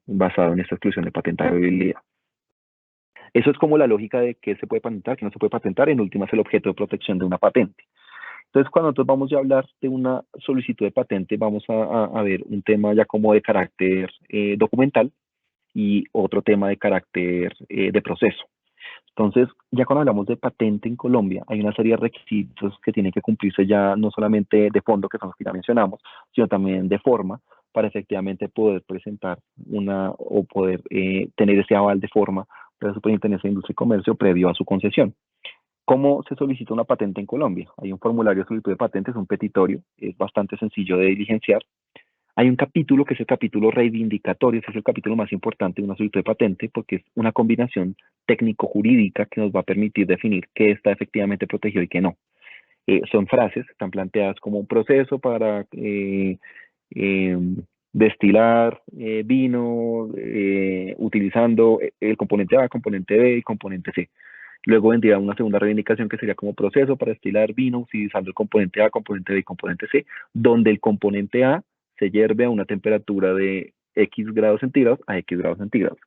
basado en esta exclusión de patentabilidad. Eso es como la lógica de qué se puede patentar, qué no se puede patentar. En última es el objeto de protección de una patente. Entonces, cuando nosotros vamos a hablar de una solicitud de patente, vamos a ver un tema ya como de carácter documental y otro tema de carácter de proceso. Entonces, ya cuando hablamos de patente en Colombia, hay una serie de requisitos que tienen que cumplirse ya no solamente de fondo, que son los que ya mencionamos, sino también de forma, para efectivamente poder presentar o poder tener ese aval de forma de la Superintendencia de Industria y Comercio previo a su concesión. ¿Cómo se solicita una patente en Colombia? Hay un formulario de solicitud de patentes, un petitorio, es bastante sencillo de diligenciar. Hay un capítulo que es el capítulo reivindicatorio, ese es el capítulo más importante de una solicitud de patente, porque es una combinación técnico-jurídica que nos va a permitir definir qué está efectivamente protegido y qué no. Son frases, están planteadas como un proceso para destilar vino utilizando el componente A, componente B y componente C. Luego vendría una segunda reivindicación que sería como proceso para destilar vino utilizando el componente A, componente B y componente C, donde el componente A se hierve a una temperatura de X grados centígrados a X grados centígrados.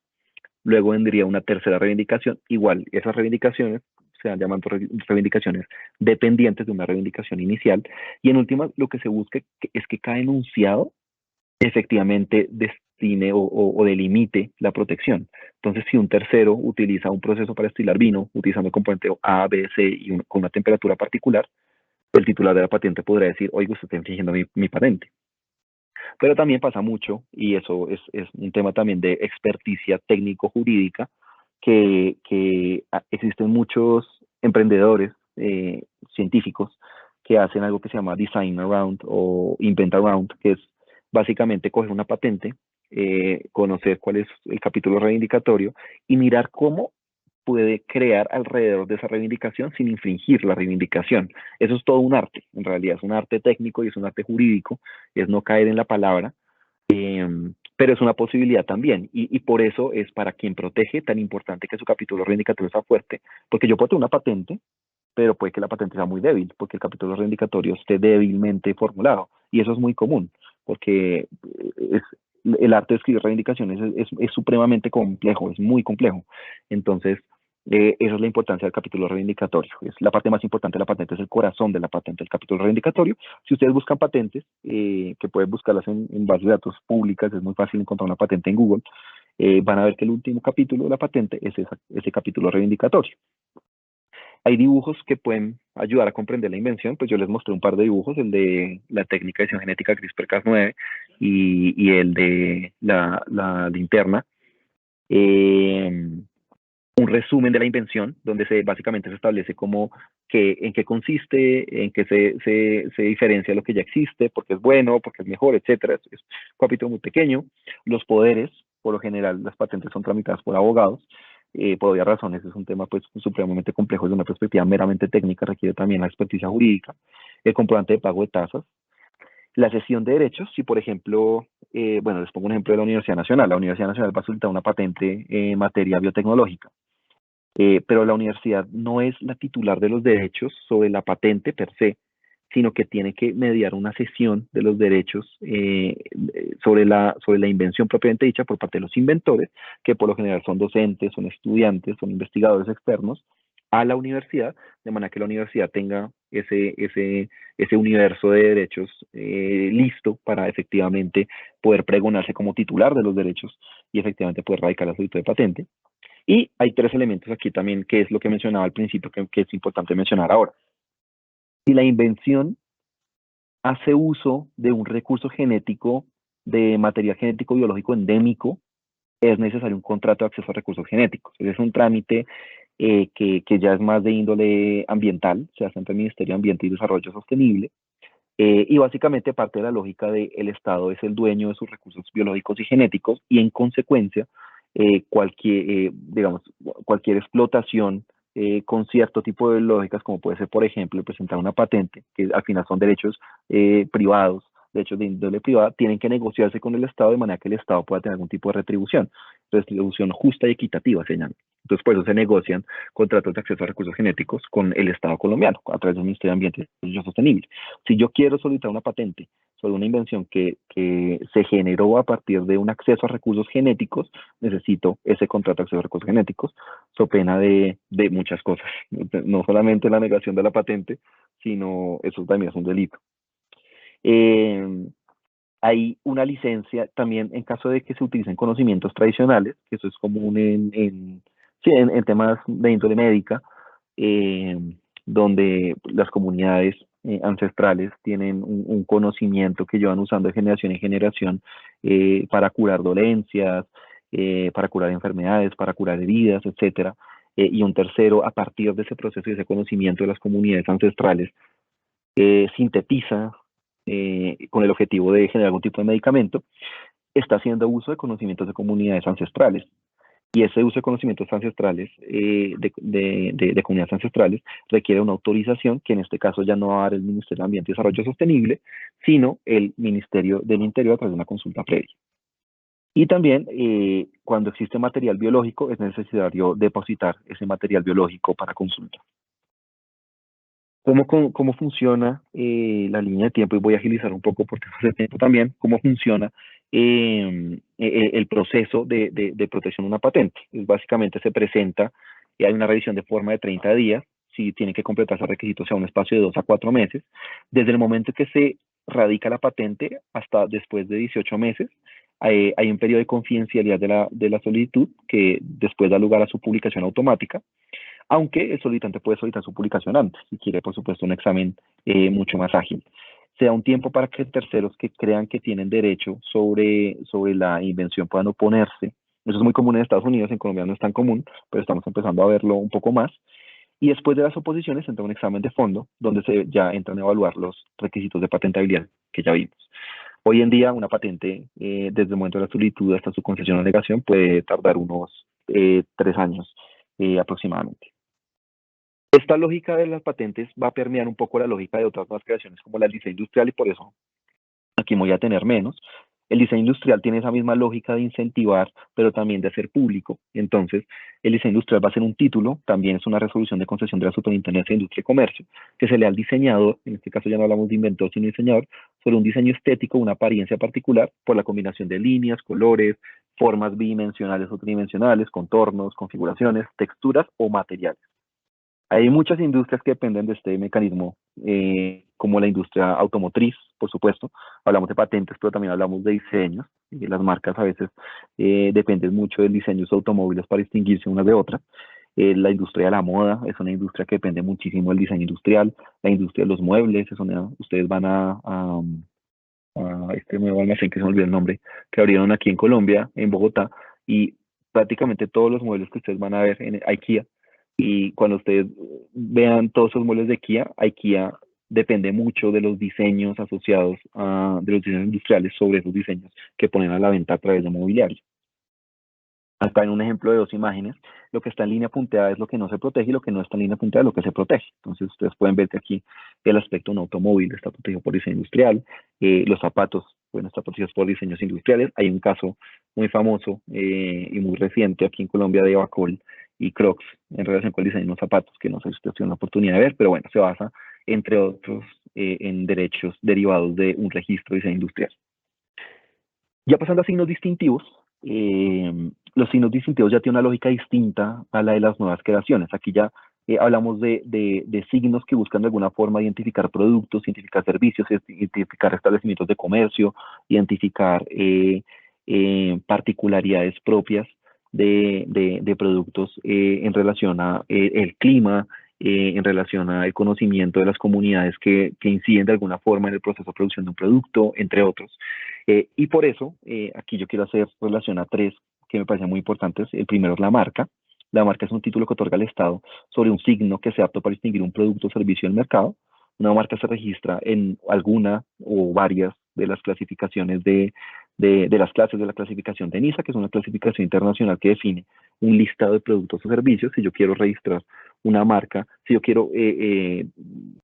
Luego vendría una tercera reivindicación, igual, esas reivindicaciones se van llamando reivindicaciones dependientes de una reivindicación inicial, y en última lo que se busca es que cada enunciado efectivamente destine o delimite la protección. Entonces, si un tercero utiliza un proceso para destilar vino, utilizando el componente A, B, C y con una temperatura particular, el titular de la patente podrá decir, oiga, usted está infringiendo mi patente. Pero también pasa mucho, y eso es un tema también de experticia técnico-jurídica, que existen muchos emprendedores científicos que hacen algo que se llama design around o invent around, que es básicamente coger una patente, conocer cuál es el capítulo reivindicatorio y mirar cómo puede crear alrededor de esa reivindicación sin infringir la reivindicación. Eso es todo un arte, en realidad es un arte técnico y es un arte jurídico, es no caer en la palabra, pero es una posibilidad también, y por eso es para quien protege tan importante que su capítulo reivindicatorio sea fuerte, porque yo puedo tener una patente, pero puede que la patente sea muy débil, porque el capítulo reivindicatorio esté débilmente formulado, y eso es muy común, porque el arte de escribir reivindicaciones es supremamente complejo, es muy complejo. Entonces, esa es la importancia del capítulo reivindicatorio. Es la parte más importante de la patente, es el corazón de la patente, el capítulo reivindicatorio. Si ustedes buscan patentes, que pueden buscarlas en bases de datos públicas, es muy fácil encontrar una patente en Google, van a ver que el último capítulo de la patente es ese capítulo reivindicatorio. Hay dibujos que pueden ayudar a comprender la invención, pues yo les mostré un par de dibujos, el de la técnica de edición genética CRISPR-Cas9 y el de la linterna. Un resumen de la invención, donde básicamente se establece como en qué consiste, en qué se diferencia lo que ya existe, porque es bueno, porque es mejor, etcétera. Es un capítulo muy pequeño. Los poderes, por lo general, las patentes son tramitadas por abogados, por obvias razones, es un tema pues supremamente complejo desde una perspectiva meramente técnica, requiere también la experticia jurídica, el comprobante de pago de tasas, la cesión de derechos. Si por ejemplo, bueno, les pongo un ejemplo de la Universidad Nacional. La Universidad Nacional va a solicitar una patente en materia biotecnológica, pero la universidad no es la titular de los derechos sobre la patente per se, sino que tiene que mediar una cesión de los derechos sobre la invención propiamente dicha por parte de los inventores, que por lo general son docentes, son estudiantes, son investigadores externos a la universidad, de manera que la universidad tenga ese universo de derechos listo para efectivamente poder pregonarse como titular de los derechos y efectivamente poder radicar la solicitud de patente. Y hay tres elementos aquí también, que es lo que mencionaba al principio, que es importante mencionar ahora. Si la invención hace uso de un recurso genético, de material genético biológico endémico, es necesario un contrato de acceso a recursos genéticos. Es un trámite que ya es más de índole ambiental, se hace entre el Ministerio de Ambiente y Desarrollo Sostenible, y básicamente parte de la lógica de el Estado es el dueño de sus recursos biológicos y genéticos, y en consecuencia digamos, cualquier explotación con cierto tipo de lógicas, como puede ser, por ejemplo, presentar una patente, que al final son derechos privados, derechos de índole privada, tienen que negociarse con el Estado de manera que el Estado pueda tener algún tipo de retribución justa y equitativa, señal. Entonces, por eso se negocian contratos de acceso a recursos genéticos con el Estado colombiano, a través del Ministerio de Ambiente y Desarrollo Sostenible. Si yo quiero solicitar una patente sobre una invención que se generó a partir de un acceso a recursos genéticos, necesito ese contrato de acceso a recursos genéticos, so pena de muchas cosas, no solamente la negación de la patente, sino eso también es un delito. Hay una licencia también en caso de que se utilicen conocimientos tradicionales, que eso es común en temas de índole médica, donde las comunidades ancestrales tienen un conocimiento que llevan usando de generación en generación para curar dolencias, para curar enfermedades, para curar heridas, etcétera. Y un tercero, a partir de ese proceso y ese conocimiento de las comunidades ancestrales, sintetiza con el objetivo de generar algún tipo de medicamento, está haciendo uso de conocimientos de comunidades ancestrales. Y ese uso de conocimientos ancestrales, de comunidades ancestrales, requiere una autorización que en este caso ya no va a dar el Ministerio de Ambiente y Desarrollo Sostenible, sino el Ministerio del Interior a través de una consulta previa. Y también cuando existe material biológico es necesario depositar ese material biológico para consulta. ¿Cómo funciona la línea de tiempo? Y voy a agilizar un poco por temas de tiempo también. ¿Cómo funciona el proceso de protección de una patente? Básicamente se presenta, hay una revisión de forma de 30 días, si tienen que completarse requisitos a un espacio de 2 a 4 meses. Desde el momento que se radica la patente hasta después de 18 meses, hay un periodo de confidencialidad de la solicitud que después da lugar a su publicación automática, aunque el solicitante puede solicitar su publicación antes, si quiere, por supuesto, un examen mucho más ágil. Se da un tiempo para que terceros que crean que tienen derecho sobre la invención puedan oponerse. Eso es muy común en Estados Unidos, en Colombia no es tan común, pero estamos empezando a verlo un poco más. Y después de las oposiciones entra un examen de fondo, donde ya entran a evaluar los requisitos de patentabilidad que ya vimos. Hoy en día, una patente, desde el momento de la solicitud hasta su concesión o negación, puede tardar unos 3 años aproximadamente. Esta lógica de las patentes va a permear un poco la lógica de otras nuevas creaciones como la del diseño industrial, y por eso aquí voy a tener menos. El diseño industrial tiene esa misma lógica de incentivar, pero también de hacer público. Entonces, el diseño industrial va a ser un título, también es una resolución de concesión de la Superintendencia de Industria y Comercio, que se le da al diseñador, en este caso ya no hablamos de inventor, sino diseñador, sobre un diseño estético, una apariencia particular, por la combinación de líneas, colores, formas bidimensionales o tridimensionales, contornos, configuraciones, texturas o materiales. Hay muchas industrias que dependen de este mecanismo, como la industria automotriz, por supuesto. Hablamos de patentes, pero también hablamos de diseños. Y las marcas a veces dependen mucho del diseño de sus automóviles para distinguirse unas de otras. La industria de la moda es una industria que depende muchísimo del diseño industrial. La industria de los muebles es una, ustedes van a este nuevo almacén que se me olvidó el nombre, que abrieron aquí en Colombia, en Bogotá, y prácticamente todos los muebles que ustedes van a ver en IKEA, y cuando ustedes vean todos esos muebles de IKEA depende mucho de los diseños asociados de los diseños industriales sobre esos diseños que ponen a la venta a través de mobiliario. Acá en un ejemplo de 2 imágenes, lo que está en línea punteada es lo que no se protege y lo que no está en línea punteada es lo que se protege. Entonces ustedes pueden ver que aquí el aspecto de un automóvil está protegido por diseño industrial, los zapatos pueden estar protegidos por diseños industriales. Hay un caso muy famoso y muy reciente aquí en Colombia de Evacol y Crocs en relación con el diseño de los zapatos, que no sé si ustedes tienen la oportunidad de ver, pero bueno, se basa, entre otros, en derechos derivados de un registro de diseño industrial. Ya pasando a signos distintivos, los signos distintivos ya tienen una lógica distinta a la de las nuevas creaciones. Aquí ya hablamos de signos que buscan de alguna forma identificar productos, identificar servicios, identificar establecimientos de comercio, identificar particularidades propias de productos en relación a el clima, en relación al conocimiento de las comunidades que inciden de alguna forma en el proceso de producción de un producto, entre otros. Y por eso, aquí yo quiero hacer relación a 3 que me parecen muy importantes. El primero es la marca. La marca es un título que otorga el Estado sobre un signo que sea apto para distinguir un producto o servicio del mercado. Una marca se registra en alguna o varias de las clasificaciones de las clases de la clasificación de NISA, que es una clasificación internacional que define un listado de productos o servicios. Si yo quiero registrar una marca, si yo quiero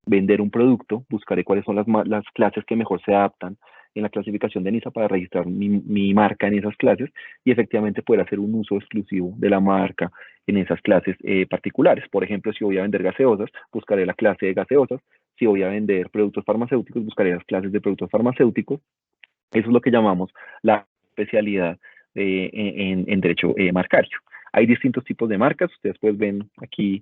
vender un producto, buscaré cuáles son las clases que mejor se adaptan en la clasificación de NISA para registrar mi marca en esas clases y efectivamente poder hacer un uso exclusivo de la marca en esas clases particulares. Por ejemplo, si voy a vender gaseosas, buscaré la clase de gaseosas. Si voy a vender productos farmacéuticos, buscaré las clases de productos farmacéuticos. Eso es lo que llamamos la especialidad en derecho marcario. Hay distintos tipos de marcas, ustedes pues ven aquí,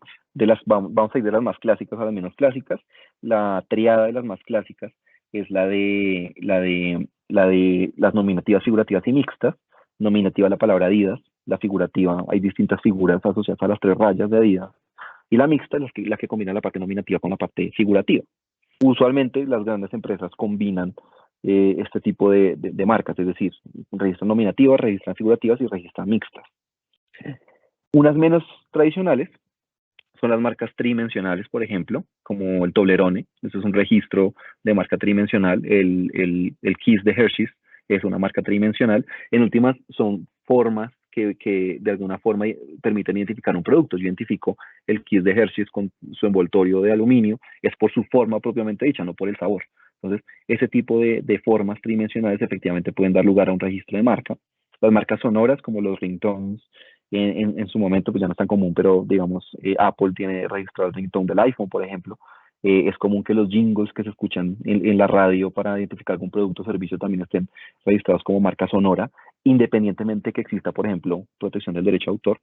vamos a ir de las más clásicas a las menos clásicas. La triada de las más clásicas es la de las nominativas, figurativas y mixtas. Nominativa la palabra Adidas, la figurativa, hay distintas figuras asociadas a las 3 rayas de Adidas, y la mixta es la que combina la parte nominativa con la parte figurativa. Usualmente las grandes empresas combinan este tipo de marcas, es decir, registran nominativas, registran figurativas y registran mixtas. Unas menos tradicionales son las marcas tridimensionales, por ejemplo, como el Toblerone. Eso es un registro de marca tridimensional. El Kiss de Hershey's es una marca tridimensional. En últimas, son formas que de alguna forma permiten identificar un producto. Yo identifico el kiss de Hershey's con su envoltorio de aluminio, es por su forma propiamente dicha, no por el sabor. Entonces, ese tipo de formas tridimensionales efectivamente pueden dar lugar a un registro de marca. Las marcas sonoras, como los ringtones, en su momento pues ya no es tan común, pero digamos, Apple tiene registrado el ringtone del iPhone, por ejemplo. Es común que los jingles que se escuchan en la radio para identificar algún producto o servicio también estén registrados como marca sonora, independientemente que exista, por ejemplo, protección del derecho de autor.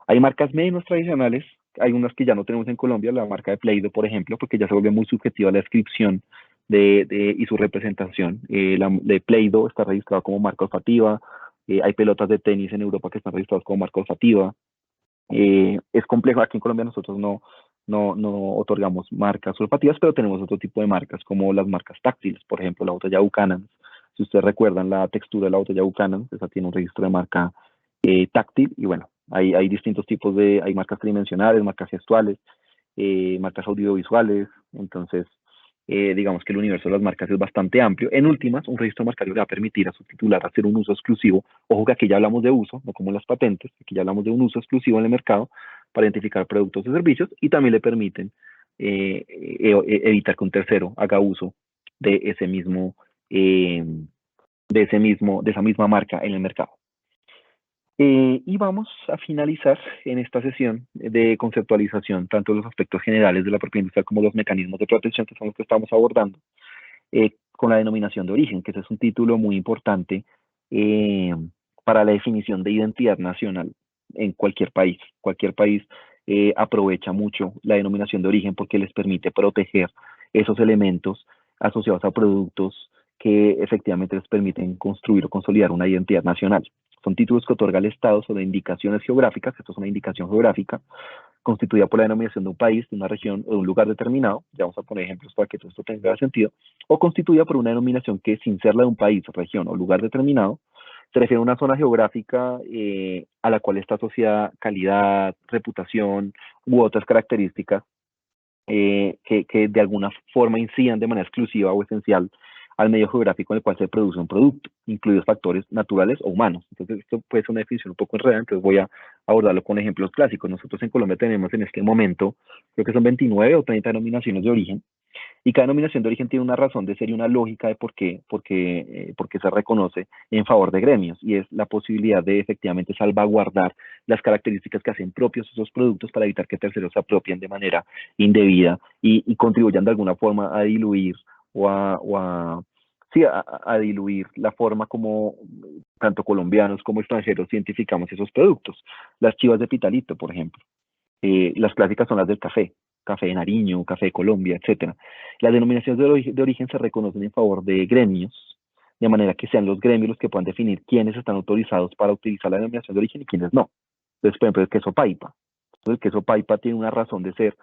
Hay marcas menos tradicionales, hay unas que ya no tenemos en Colombia, la marca de Play-Doh, por ejemplo, porque ya se vuelve muy subjetiva la descripción y su representación. La de Play-Doh está registrada como marca olfativa, hay pelotas de tenis en Europa que están registradas como marca olfativa. Es complejo, aquí en Colombia nosotros no otorgamos marcas olfativas, pero tenemos otro tipo de marcas, como las marcas táctiles, por ejemplo, la botella Buchanan. Si ustedes recuerdan la textura de la botella Buchanan, esa tiene un registro de marca táctil, y bueno, hay distintos tipos hay marcas tridimensionales, marcas gestuales, marcas audiovisuales. Entonces digamos que el universo de las marcas es bastante amplio. En últimas, un registro marcario le va a permitir a su titular hacer un uso exclusivo. Ojo que aquí ya hablamos de uso, no como las patentes, aquí ya hablamos de un uso exclusivo en el mercado para identificar productos y servicios, y también le permiten evitar que un tercero haga uso de ese mismo, de esa misma marca en el mercado. Y vamos a finalizar en esta sesión de conceptualización, tanto los aspectos generales de la propiedad industrial como los mecanismos de protección, que son los que estamos abordando, con la denominación de origen, que ese es un título muy importante para la definición de identidad nacional en cualquier país. Cualquier país aprovecha mucho la denominación de origen porque les permite proteger esos elementos asociados a productos que efectivamente les permiten construir o consolidar una identidad nacional. Son títulos que otorga el Estado sobre indicaciones geográficas, esto es una indicación geográfica, constituida por la denominación de un país, de una región o de un lugar determinado, ya vamos a poner ejemplos para que todo esto tenga sentido, o constituida por una denominación que, sin ser la de un país, región o lugar determinado, se refiere a una zona geográfica a la cual está asociada calidad, reputación u otras características que de alguna forma incidan de manera exclusiva o esencial al medio geográfico en el cual se produce un producto, incluidos factores naturales o humanos. Entonces, esto puede ser una definición un poco enredada, entonces voy a abordarlo con ejemplos clásicos. Nosotros en Colombia tenemos en este momento, creo que son 29 o 30 denominaciones de origen, y cada denominación de origen tiene una razón de ser y una lógica de por qué se reconoce en favor de gremios, y es la posibilidad de efectivamente salvaguardar las características que hacen propios esos productos para evitar que terceros se apropien de manera indebida y contribuyan de alguna forma a diluir a diluir la forma como tanto colombianos como extranjeros identificamos esos productos. Las chivas de Pitalito, por ejemplo. Las clásicas son las del café, café de Nariño, café de Colombia, etc. Las denominaciones de origen se reconocen en favor de gremios, de manera que sean los gremios los que puedan definir quiénes están autorizados para utilizar la denominación de origen y quiénes no. Entonces, por ejemplo, el queso paipa. Entonces, el queso paipa tiene una razón de ser.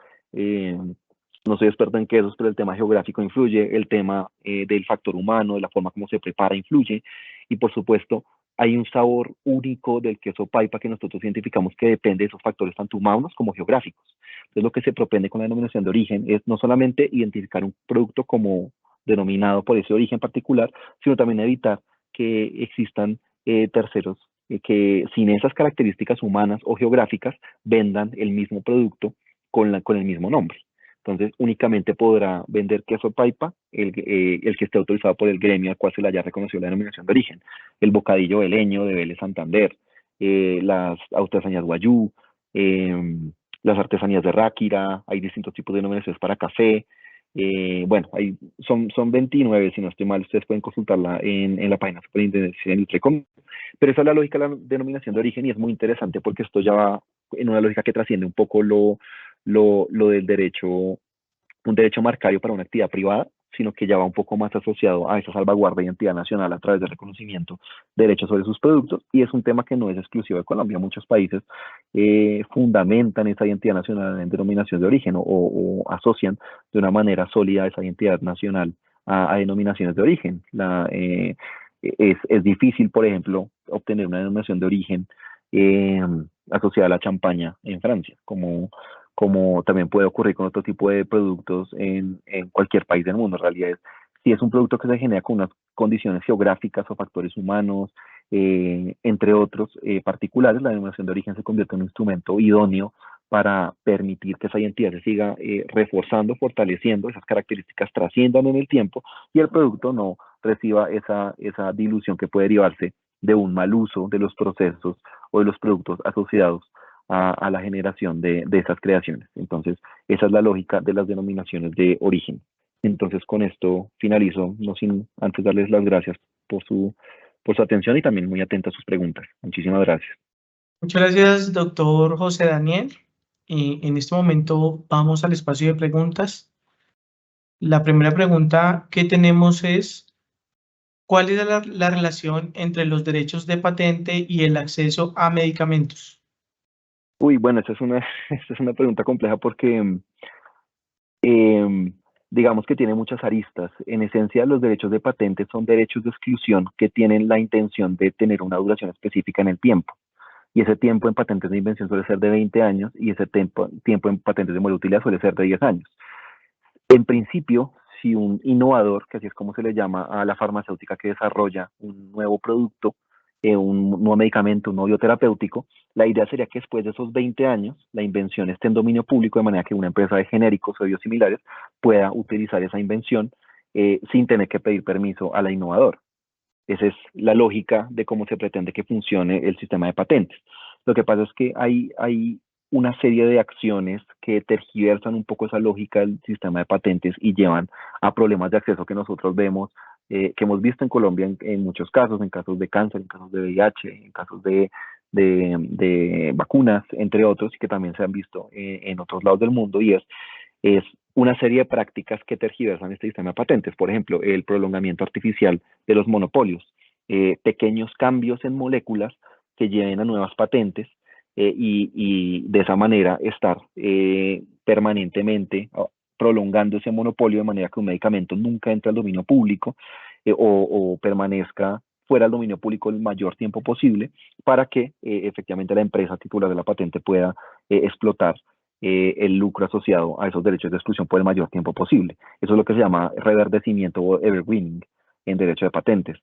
No soy experto en quesos, pero el tema geográfico influye, el tema del factor humano, de la forma como se prepara influye, y por supuesto hay un sabor único del queso paipa que nosotros identificamos que depende de esos factores tanto humanos como geográficos. Entonces lo que se propone con la denominación de origen es no solamente identificar un producto como denominado por ese origen particular, sino también evitar que existan terceros que sin esas características humanas o geográficas vendan el mismo producto con el mismo nombre. Entonces, únicamente podrá vender queso paipa el que esté autorizado por el gremio al cual se le haya reconocido la denominación de origen. El bocadillo veleño de Vélez Santander, las artesanías guayú, las artesanías de Ráquira, hay distintos tipos de denominaciones para café. Bueno, son 29, si no estoy mal, ustedes pueden consultarla en la página Superintendencia de Industria y Comercio. Pero esa es la lógica de la denominación de origen y es muy interesante porque esto ya va en una lógica que trasciende un poco lo del derecho, un derecho marcario para una actividad privada, sino que ya va un poco más asociado a esa salvaguarda de identidad nacional a través del reconocimiento de derechos sobre sus productos, y es un tema que no es exclusivo de Colombia. Muchos países fundamentan esa identidad nacional en denominación de origen o asocian de una manera sólida esa identidad nacional a denominaciones de origen. Es difícil, por ejemplo, obtener una denominación de origen asociada a la champaña en Francia, como también puede ocurrir con otro tipo de productos en cualquier país del mundo. En realidad, si es un producto que se genera con unas condiciones geográficas o factores humanos, entre otros particulares, la denominación de origen se convierte en un instrumento idóneo para permitir que esa identidad se siga reforzando, fortaleciendo, esas características trasciendan en el tiempo y el producto no reciba esa dilución que puede derivarse de un mal uso de los procesos o de los productos asociados a la generación de esas creaciones. Entonces, esa es la lógica de las denominaciones de origen. Entonces, con esto finalizo, no sin antes darles las gracias por su atención y también muy atenta a sus preguntas. Muchísimas gracias. Muchas gracias, doctor José Daniel. En este momento vamos al espacio de preguntas. La primera pregunta que tenemos es, ¿cuál es la relación entre los derechos de patente y el acceso a medicamentos? Uy, bueno, esa es esa es una pregunta compleja porque eh, digamos que tiene muchas aristas. En esencia, los derechos de patente son derechos de exclusión que tienen la intención de tener una duración específica en el tiempo. Y ese tiempo en patentes de invención suele ser de 20 años y ese tiempo en patentes de molecular suele ser de 10 años. En principio, si un innovador, que así es como se le llama a la farmacéutica que desarrolla un nuevo producto, un nuevo medicamento, un nuevo bioterapéutico, la idea sería que después de esos 20 años la invención esté en dominio público de manera que una empresa de genéricos o biosimilares pueda utilizar esa invención sin tener que pedir permiso a la innovadora. Esa es la lógica de cómo se pretende que funcione el sistema de patentes. Lo que pasa es que hay una serie de acciones que tergiversan un poco esa lógica del sistema de patentes y llevan a problemas de acceso que nosotros vemos, que hemos visto en Colombia en muchos casos, en casos de cáncer, en casos de VIH, en casos de vacunas, entre otros, y que también se han visto en otros lados del mundo, y es una serie de prácticas que tergiversan este sistema de patentes. Por ejemplo, el prolongamiento artificial de los monopolios, pequeños cambios en moléculas que lleven a nuevas patentes y de esa manera estar permanentemente prolongando ese monopolio de manera que un medicamento nunca entre al dominio público o permanezca fuera del dominio público el mayor tiempo posible para que efectivamente la empresa titular de la patente pueda explotar el lucro asociado a esos derechos de exclusión por el mayor tiempo posible. Eso es lo que se llama reverdecimiento o evergreening en derecho de patentes.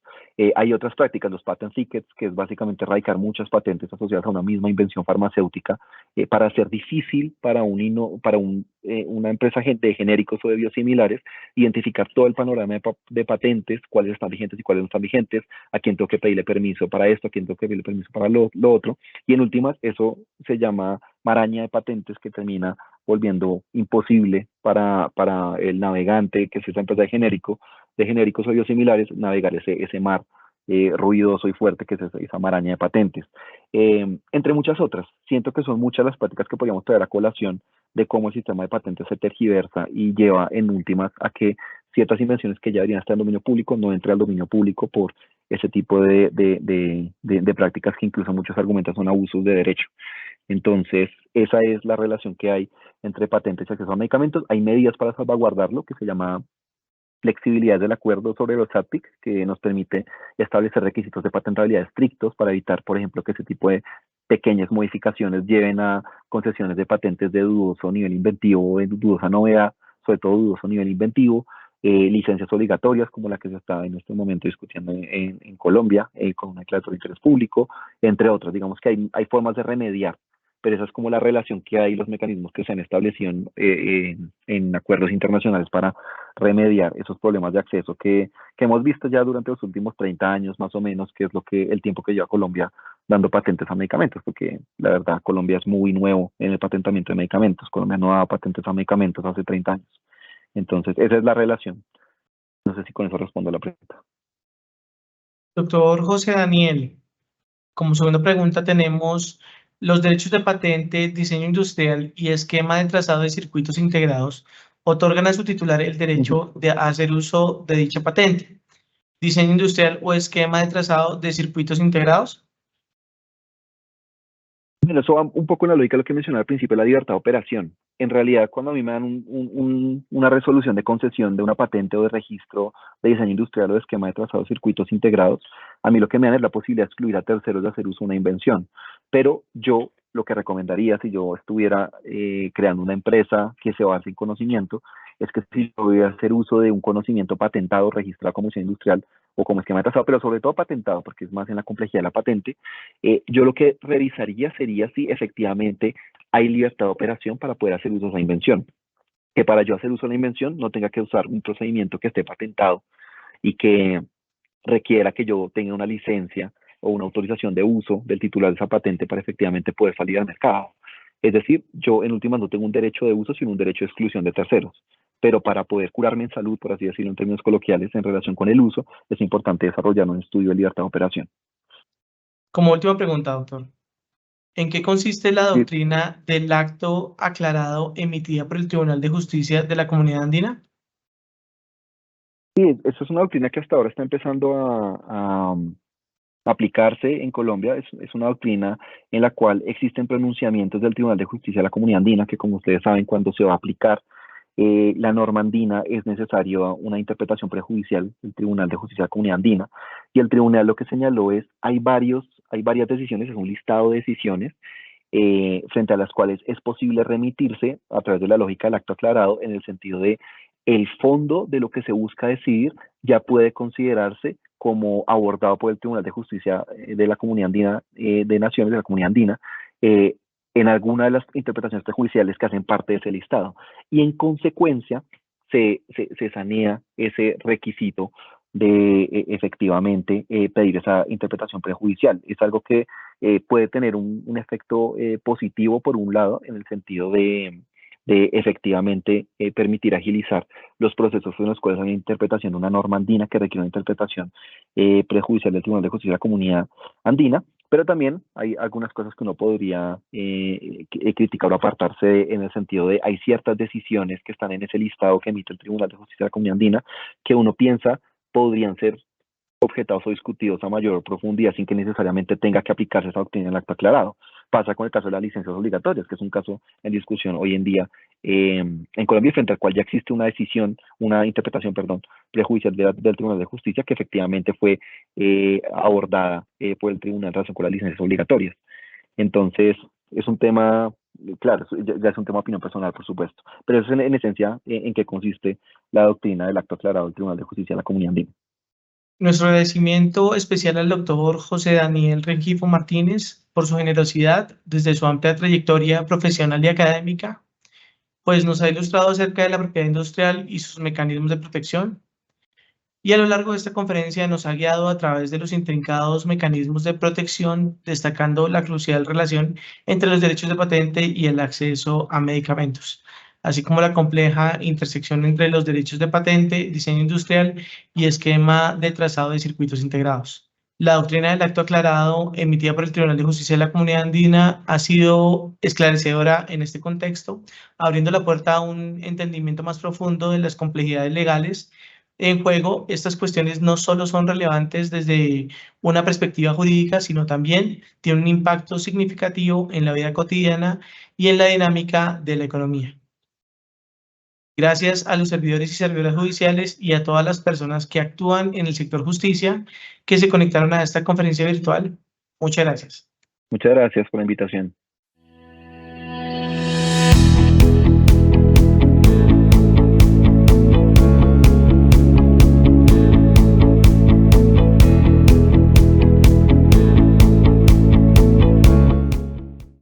Hay otras prácticas, los patent tickets, que es básicamente erradicar muchas patentes asociadas a una misma invención farmacéutica para hacer difícil para una empresa de genéricos o de biosimilares identificar todo el panorama de patentes, cuáles están vigentes y cuáles no están vigentes, a quién tengo que pedirle permiso para esto, a quién tengo que pedirle permiso para lo otro. Y en últimas, eso se llama maraña de patentes que termina volviendo imposible para el navegante, que es esa empresa de genéricos o biosimilares, navegar ese mar ruidoso y fuerte que es esa maraña de patentes. Entre muchas otras, siento que son muchas las prácticas que podríamos traer a colación de cómo el sistema de patentes se tergiversa y lleva en últimas a que ciertas invenciones que ya deberían estar en dominio público no entren al dominio público por ese tipo de prácticas que incluso muchos argumentos son abusos de derecho. Entonces, esa es la relación que hay entre patentes y acceso a medicamentos. Hay medidas para salvaguardarlo que se llama flexibilidad del acuerdo sobre los ATPIC, que nos permite establecer requisitos de patentabilidad estrictos para evitar, por ejemplo, que ese tipo de pequeñas modificaciones lleven a concesiones de patentes de dudoso nivel inventivo o de dudosa novedad, sobre todo dudoso nivel inventivo, licencias obligatorias como la que se está en este momento discutiendo en Colombia con una declaración de interés público, entre otras. Digamos que hay formas de remediar, pero esa es como la relación que hay, los mecanismos que se han establecido en acuerdos internacionales para remediar esos problemas de acceso que hemos visto ya durante los últimos 30 años más o menos, que es el tiempo que lleva Colombia dando patentes a medicamentos, porque la verdad Colombia es muy nuevo en el patentamiento de medicamentos. Colombia no daba patentes a medicamentos hace 30 años. Entonces, esa es la relación. No sé si con eso respondo a la pregunta. Doctor José Daniel, como segunda pregunta tenemos los derechos de patente, diseño industrial y esquema de trazado de circuitos integrados otorgan a su titular el derecho de hacer uso de dicha patente. ¿Diseño industrial o esquema de trazado de circuitos integrados? Bueno, eso va un poco en la lógica de lo que mencionaba al principio, la libertad de operación. En realidad, cuando a mí me dan una resolución de concesión de una patente o de registro de diseño industrial o de esquema de trazado de circuitos integrados, a mí lo que me dan es la posibilidad de excluir a terceros de hacer uso de una invención. Pero yo lo que recomendaría si yo estuviera creando una empresa que se base en conocimiento es que si yo voy a hacer uso de un conocimiento patentado, registrado como uso industrial o como esquema de trazado, pero sobre todo patentado, porque es más en la complejidad de la patente, yo lo que revisaría sería si efectivamente hay libertad de operación para poder hacer uso de esa invención. Que para yo hacer uso de la invención no tenga que usar un procedimiento que esté patentado y que requiera que yo tenga una licencia o una autorización de uso del titular de esa patente para efectivamente poder salir al mercado. Es decir, yo en últimas no tengo un derecho de uso, sino un derecho de exclusión de terceros. Pero para poder curarme en salud, por así decirlo en términos coloquiales, en relación con el uso, es importante desarrollar un estudio de libertad de operación. Como última pregunta, doctor, ¿en qué consiste la Sí, doctrina del acto aclarado emitida por el Tribunal de Justicia de la Comunidad Andina? sí, eso es una doctrina que hasta ahora está empezando a aplicarse en Colombia. Es una doctrina en la cual existen pronunciamientos del Tribunal de Justicia de la Comunidad Andina, que como ustedes saben, cuando se va a aplicar la norma andina es necesario una interpretación prejudicial del Tribunal de Justicia de la Comunidad Andina. Y el tribunal lo que señaló es, hay varias decisiones, es un listado de decisiones frente a las cuales es posible remitirse a través de la lógica del acto aclarado en el sentido de el fondo de lo que se busca decidir ya puede considerarse como abordado por el Tribunal de Justicia de la Comunidad Andina, de Naciones de la Comunidad Andina, en alguna de las interpretaciones prejudiciales que hacen parte de ese listado. Y en consecuencia se sanea ese requisito de efectivamente pedir esa interpretación prejudicial. Es algo que puede tener un efecto positivo por un lado, en el sentido de efectivamente permitir agilizar los procesos en los cuales hay interpretación de una norma andina que requiere una interpretación prejudicial del Tribunal de Justicia de la Comunidad Andina, pero también hay algunas cosas que uno podría criticar o apartarse en el sentido de hay ciertas decisiones que están en ese listado que emite el Tribunal de Justicia de la Comunidad Andina que uno piensa podrían ser objetados o discutidos a mayor profundidad sin que necesariamente tenga que aplicarse esa doctrina en el acto aclarado. Pasa con el caso de las licencias obligatorias, que es un caso en discusión hoy en día en Colombia, frente al cual ya existe una decisión, una interpretación, perdón, prejudicial del Tribunal de Justicia que efectivamente fue abordada por el Tribunal en relación con las licencias obligatorias. Entonces, es un tema, claro, ya es un tema de opinión personal, por supuesto, pero eso es en esencia en qué consiste la doctrina del acto aclarado del Tribunal de Justicia de la Comunidad Andina. Nuestro agradecimiento especial al doctor José Daniel Rengifo Martínez por su generosidad desde su amplia trayectoria profesional y académica, pues nos ha ilustrado acerca de la propiedad industrial y sus mecanismos de protección. Y a lo largo de esta conferencia nos ha guiado a través de los intrincados mecanismos de protección, destacando la crucial relación entre los derechos de patente y el acceso a medicamentos, así como la compleja intersección entre los derechos de patente, diseño industrial y esquema de trazado de circuitos integrados. La doctrina del acto aclarado emitida por el Tribunal de Justicia de la Comunidad Andina ha sido esclarecedora en este contexto, abriendo la puerta a un entendimiento más profundo de las complejidades legales en juego. Estas cuestiones no solo son relevantes desde una perspectiva jurídica, sino también tienen un impacto significativo en la vida cotidiana y en la dinámica de la economía. Gracias a los servidores y servidoras judiciales y a todas las personas que actúan en el sector justicia que se conectaron a esta conferencia virtual. Muchas gracias. Muchas gracias por la invitación.